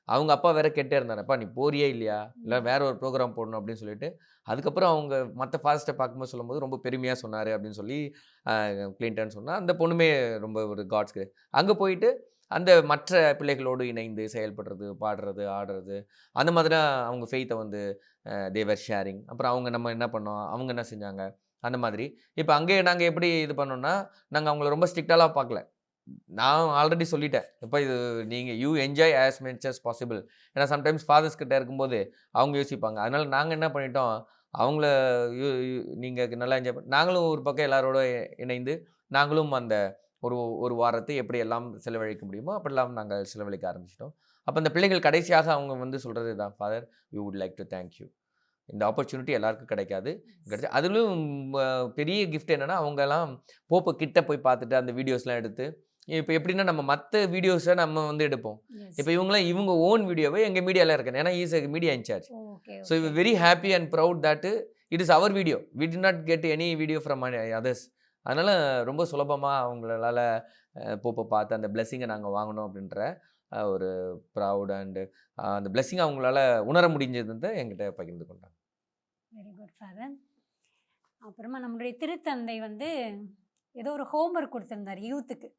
அவங்க அப்பா வேற கேட்டே இருந்தாரப்பா, நீ போறியே இல்லையா, இல்லை வேற ஒரு ப்ரோக்ராம் போடணும் அப்படின்னு சொல்லிட்டு. அதுக்கப்புறம் அவங்க மற்ற ஃபாஸ்ட்டை பார்க்கும்போது சொல்லும்போது ரொம்ப பெருமையாக சொன்னார் அப்படின்னு சொல்லி கிளின்டன் சொன்னால், அந்த பொண்ணுமே ரொம்ப ஒரு காட்ஸ்க்கு அங்கே போயிட்டு அந்த மற்ற பிள்ளைகளோடு இணைந்து செயல்படுறது, பாடுறது, ஆடுறது, அந்த மாதிரி அவங்க ஃபெய்த்தை வந்து தேவர் ஷேரிங். அப்புறம் அவங்க நம்ம என்ன பண்ணோம், அவங்க என்ன செஞ்சாங்க, அந்த மாதிரி. இப்போ அங்கேயே நாங்கள் எப்படி இது பண்ணோம்னா, நாங்கள் அவங்கள ரொம்ப ஸ்ட்ரிக்டாலாம் பார்க்கல. நான் ஆல்ரெடி சொல்லிட்டேன், இப்போ இது நீங்கள் you enjoy as much as possible. ஏன்னா சம்டைம்ஸ் ஃபாதர்ஸ் கிட்ட இருக்கும்போது அவங்க யோசிப்பாங்க. அதனால் நாங்கள் என்ன பண்ணிட்டோம், அவங்கள நீங்கள் நல்லா என்ஜாய் நாங்களும் ஒரு பக்கம் எல்லாரோட இணைந்து நாங்களும் அந்த ஒரு வாரத்தை எப்படி எல்லாம் செலவழிக்க முடியுமோ அப்படிலாம் நாங்கள் செலவழிக்க ஆரம்பிச்சிட்டோம். அப்போ அந்த பிள்ளைகள் கடைசியாக அவங்க வந்து சொல்கிறது தான், father we would like to thank you. இந்த ஆப்பர்ச்சுனிட்டி எல்லாருக்கும் கிடைக்காது. அதிலும் பெரிய கிஃப்ட் என்னென்னா, அவங்கெல்லாம் போப்போ கிட்ட போய் பார்த்துட்டு அந்த வீடியோஸ்லாம் எடுத்து, இப்போ எப்படின்னா நம்ம மற்ற வீடியோஸை நம்ம வந்து எடுப்போம். இப்போ இவங்க ஓன் வீடியோவை எங்கள் மீடியாவில் இருக்கேன், ஏன்னா is media in charge. So very happy and proud that it is our video. We did not get any video from others. அதனால் ரொம்ப சுலபமாக அவங்களால போப்பை பார்த்து அந்த பிளெஸ்ஸிங்கை நாங்கள் வாங்கணும் அப்படின்ற ஒரு ப்ரவுட் அண்டு அந்த பிளெஸ்ஸிங் அவங்களால உணர முடிஞ்சது என்கிட்ட பகிர்ந்து கொண்டாங்க. Very good father. அப்புறமா நம்மளுடைய திருத்தந்தை வந்து ஏதோ ஒரு ஹோம்ஒர்க் கொடுத்துருந்தார் யூத்துக்கு.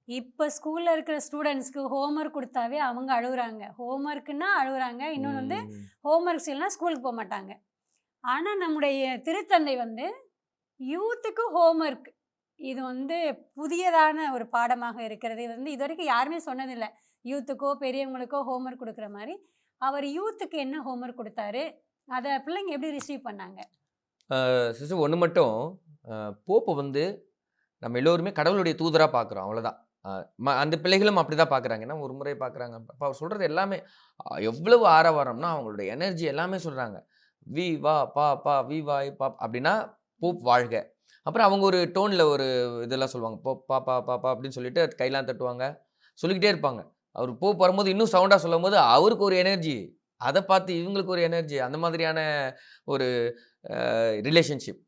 இப்போ ஸ்கூலில் இருக்கிற ஸ்டூடெண்ட்ஸ்க்கு ஹோம்ஒர்க் கொடுத்தாவே அவங்க அழுகுறாங்க. ஹோம்ஒர்க்குன்னா அழுகுறாங்க. இன்னொன்று வந்து ஹோம்ஒர்க்ஸ் இல்லைனா ஸ்கூலுக்கு போக மாட்டாங்க. ஆனால் நம்முடைய திருத்தந்தை வந்து யூத்துக்கு ஹோம்ஒர்க், இது வந்து புதியதான ஒரு பாடமாக இருக்கிறது. இது வந்து இது வரைக்கும் யாருமே சொன்னதில்லை. யூத்துக்கோ பெரியவங்களுக்கோ ஹோம்ஒர்க் கொடுக்குற மாதிரி அவர் யூத்துக்கு என்ன ஹோம்ஒர்க் கொடுத்தாரு, அதை பிள்ளைங்க எப்படி ரிசீவ் பண்ணாங்க? சிஸ்டர் ஒன்று மட்டும், போப்பை வந்து நம்ம எல்லோருமே கடவுளுடைய தூதராக பார்க்குறோம், அவ்வளோதான். அந்த பிள்ளைகளும் அப்படி தான் பார்க்குறாங்க. ஏன்னா ஒரு முறை பார்க்குறாங்க. அப்போ அவர் சொல்கிறது எல்லாமே எவ்வளவு ஆரவாரம்னா அவங்களுடைய எனர்ஜி எல்லாமே சொல்கிறாங்க. வி வா பா பா வி வாய் பா அப்படின்னா போப் வாழ்க. அப்புறம் அவங்க ஒரு டோனில் ஒரு இதெல்லாம் சொல்லுவாங்க. பா பா பா பா அப்படின்னு சொல்லிட்டு கையெல்லாம் தட்டுவாங்க, சொல்லிக்கிட்டே இருப்பாங்க. அவர் போப் வரும்போது இன்னும் சவுண்டாக சொல்லும் போது அவருக்கு ஒரு எனர்ஜி, அதை பார்த்து இவங்களுக்கு ஒரு எனர்ஜி, அந்த மாதிரியான ஒரு ரிலேஷன்ஷிப்.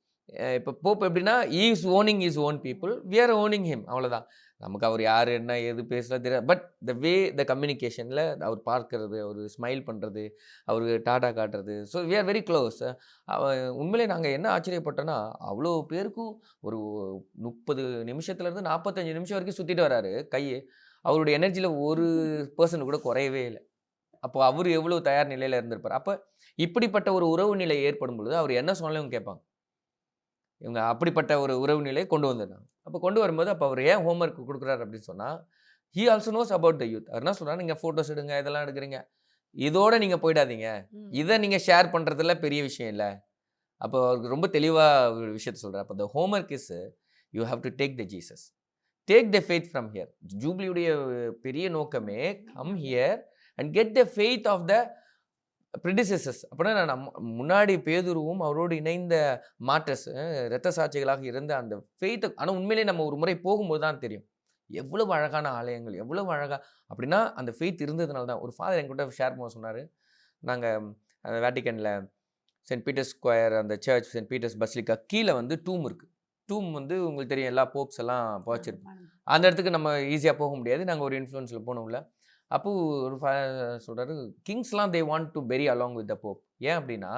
இப்போ போப் எப்படின்னா is owning his own people, we are owning him, அவ்வளோதான். நமக்கு அவர் யார் என்ன எது பேசலாம் தெரியாது. பட் த வே த கம்யூனிகேஷனில் அவர் பார்க்கறது, அவர் ஸ்மைல் பண்ணுறது, அவருக்கு டாட்டா காட்டுறது, so we are very close. உண்மையிலே நாங்கள் என்ன ஆச்சரியப்பட்டோன்னா அவ்வளோ பேருக்கும் ஒரு 30 நிமிஷத்துலேருந்து 45 நிமிஷம் வரைக்கும் சுற்றிட்டு வராரு கையை. அவருடைய எனர்ஜியில் ஒரு பர்சன் கூட குறையவே இல்லை. அப்போ அவர் எவ்வளோ தயார் நிலையில் இருந்திருப்பார். அப்போ இப்படிப்பட்ட ஒரு உறவு நிலை ஏற்படும் பொழுது அவர் என்ன சொன்னாலும் இவங்க கேட்பாங்க. இவங்க அப்படிப்பட்ட ஒரு உறவு நிலையை கொண்டு வந்துடுறாங்க. அப்போ கொண்டு வரும்போது அப்போ அவர் ஏன் ஹோம்ஒர்க் கொடுக்குறாரு அப்படின்னு சொன்னால், he also knows about the youth. அவர் என்ன சொல்கிறார், நீங்கள் ஃபோட்டோஸ் எடுங்க, இதெல்லாம் எடுக்கிறீங்க, இதோட நீங்கள் போயிடாதீங்க, இதை நீங்கள் ஷேர் பண்ணுறதுல பெரிய விஷயம் இல்லை. அப்போ அவருக்கு ரொம்ப தெளிவாக ஒரு விஷயத்த சொல்கிறார். அப்போ the homework is you have to take the Jesus, take the faith from here. ஜூப்ளியுடைய பெரிய நோக்கமே come here and get the faith of the predecessors. அப்படின்னா நான் முன்னாடி பேதுருவும் அவரோடு இணைந்த மார்டர்ஸ், இரத்த சாட்சிகளாக இருந்த அந்த ஃபெய்த்தை. ஆனால் உண்மையிலே நம்ம ஒரு முறை போகும்போது தான் தெரியும் எவ்வளவு அழகான ஆலயங்கள், எவ்வளவு அழகாக. அப்படின்னா அந்த ஃபெய்த் இருந்ததுனால தான். ஒரு ஃபாதர் என்கிட்ட ஷேர் பண்ண சொன்னார். நாங்கள் வேட்டிக்கனில் சென்ட் பீட்டர்ஸ் ஸ்கொயர், அந்த சர்ச் சென்ட் பீட்டர்ஸ் பஸ்லிக்கா கீழே வந்து டூம் இருக்குது. டூம் வந்து உங்களுக்கு தெரியும், எல்லா போப்ஸ் எல்லாம் போச்சிருப்போம். அந்த இடத்துக்கு நம்ம ஈஸியாக போக முடியாது. நாங்கள் ஒரு இன்ஃப்ளூயன்ஸில் போனோம்ல. அப்போ ஒரு சொல்கிறாரு, கிங்ஸ்லாம் they want to bury along with the pope. ஏன் அப்படின்னா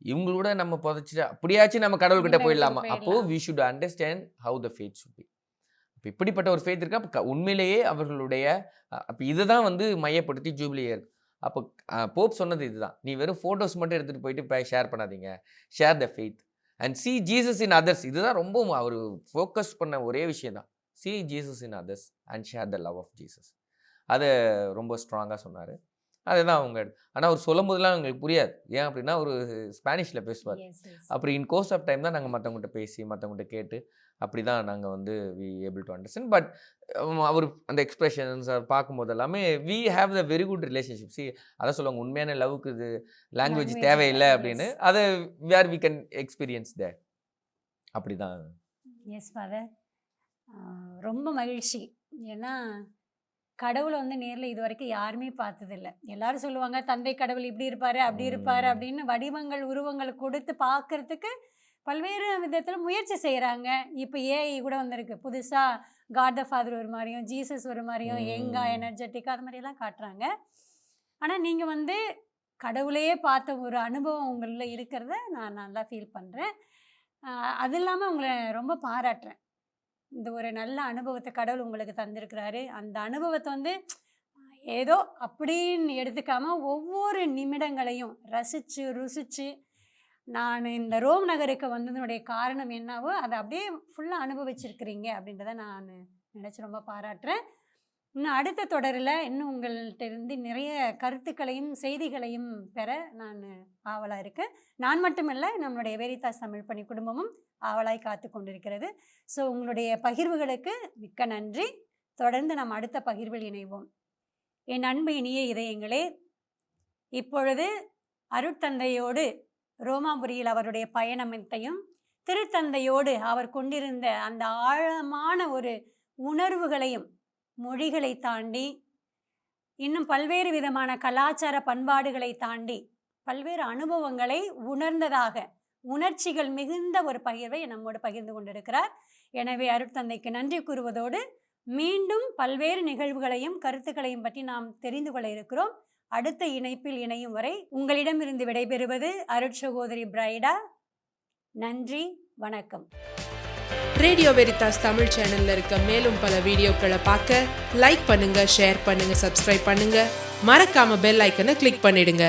இவங்களோட நம்ம புதைச்சிட்டு அப்படியாச்சும் நம்ம கடவுள்கிட்ட போயிடலாமா. அப்போது we should understand how the faith should be. இப்போ இப்படிப்பட்ட ஒரு ஃபெய்த் இருக்கா. அப்போ உண்மையிலேயே அவர்களுடைய அப்போ இதை தான் வந்து மையப்படுத்தி ஜூப்ளி இயர். அப்போ போப் சொன்னது இதுதான், நீ வெறும் ஃபோட்டோஸ் மட்டும் எடுத்துகிட்டு போயிட்டு ஷேர் பண்ணாதீங்க, share the faith and see Jesus in others. இதுதான் ரொம்ப அவர் ஃபோக்கஸ் பண்ண ஒரே விஷயம் தான், see Jesus in others and share the love of Jesus. அதை ரொம்ப ஸ்ட்ராங்காக சொன்னார். அதுதான் அவங்க. ஆனால் அவர் சொல்லும் போதெல்லாம் எங்களுக்கு புரியாது. ஏன் அப்படின்னா ஒரு ஸ்பானிஷில் பேசுவார். அப்படி இன் கோர்ஸ் ஆஃப் டைம் தான் நாங்கள் மற்றவங்கள்ட்ட பேசி மற்றவங்கள்ட்ட கேட்டு அப்படி தான் நாங்கள் வந்து we able to understand. But அவர் அந்த எக்ஸ்பிரஷன்ஸ் பார்க்கும்போது எல்லாமே we have the very good relationship. சி அதை சொல்லுவாங்க, உண்மையான லவ்வுக்கு இது லாங்குவேஜ் தேவையில்லை அப்படின்னு. அதை where we can experience that. அப்படி தான். எஸ் ஃபாதர், ரொம்ப மகிழ்ச்சி. ஏன்னா கடவுளை வந்து நேரில் இது வரைக்கும் யாருமே பார்த்ததில்ல. எல்லாரும் சொல்லுவாங்க தந்தை கடவுள் இப்படி இருப்பார் அப்படி இருப்பார் அப்படின்னு வடிவங்கள் உருவங்களை கொடுத்து பார்க்கறதுக்கு பல்வேறு விதத்தில் முயற்சி செய்கிறாங்க. இப்போ ஏஐ கூட வந்திருக்கு. புதுசாக காட் த ஃபாதர் ஒரு மாதிரியும் ஜீசஸ் ஒரு மாதிரியும் யங்கா எனர்ஜெட்டிக்காக அது மாதிரியெல்லாம் காட்டுறாங்க. ஆனால் நீங்கள் வந்து கடவுளையே பார்த்த ஒரு அனுபவம் உங்களில் இருக்கிறத நான் நல்லா ஃபீல் பண்ணுறேன். அது இல்லாமல் உங்களை ரொம்ப பாராட்டுறேன். இந்த ஒரு நல்ல அனுபவத்தை கடவுள் உங்களுக்கு தந்திருக்கிறாரு. அந்த அனுபவத்தை வந்து ஏதோ அப்படின்னு எடுத்துக்காமல் ஒவ்வொரு நிமிடங்களையும் ரசித்து ருசித்து, நான் இந்த ரோம் நகருக்கு வந்ததனுடைய காரணம் என்னவோ அதை அப்படியே ஃபுல்லாக அனுபவிச்சிருக்கிறீங்க அப்படின்றத நான் நினச்சி ரொம்ப பாராட்டுறேன். இன்னும் அடுத்த தொடரில் இன்னும் உங்கள்கிட்ட இருந்து நிறைய கருத்துக்களையும் செய்திகளையும் பெற நான் ஆவலாக இருக்கேன். நான் மட்டுமில்லை, நம்மளுடைய வெரிதாஸ் தமிழ் பணி குடும்பமும் ஆவலாய் காத்து கொண்டிருக்கிறது. ஸோ உங்களுடைய பகிர்வுகளுக்கு மிக்க நன்றி. தொடர்ந்து நாம் அடுத்த பகிர்வில் இணைவோம். என் அன்பு இனிய இதயங்களே, இப்பொழுது அருட்தந்தையோடு ரோமாபுரியில் அவருடைய பயணத்தையும் திருத்தந்தையோடு அவர் கொண்டிருந்த அந்த ஆழமான ஒரு உணர்வுகளையும் மொழிகளை தாண்டி இன்னும் பல்வேறு விதமான கலாச்சார பண்பாடுகளை தாண்டி பல்வேறு அனுபவங்களை உணர்ந்ததாக உணர்ச்சிகள் மிகுந்த ஒரு பகிர்வை நம்மோடு பகிர்ந்து கொண்டிருக்கிறார். எனவே அருட்தந்தைக்கு நன்றி கூறுவதோடு மீண்டும் பல்வேறு நிகழ்வுகளையும் கருத்துக்களையும் பற்றி நாம் தெரிந்து கொள்ள இருக்கிறோம். அடுத்த இணைப்பில் இணையும் வரை உங்களிடமிருந்து விடைபெறுவது அருட்சகோதரி பிரைடா. நன்றி, வணக்கம். ரேடியோ வெரிதாஸ் தமிழ் சேனல்ல இருக்க மேலும் பல வீடியோக்களை பார்க்க லைக் பண்ணுங்க, ஷேர் பண்ணுங்க, சப்ஸ்கிரைப் பண்ணுங்க. மறக்காம பெல் ஐக்கனை கிளிக் பண்ணிடுங்க.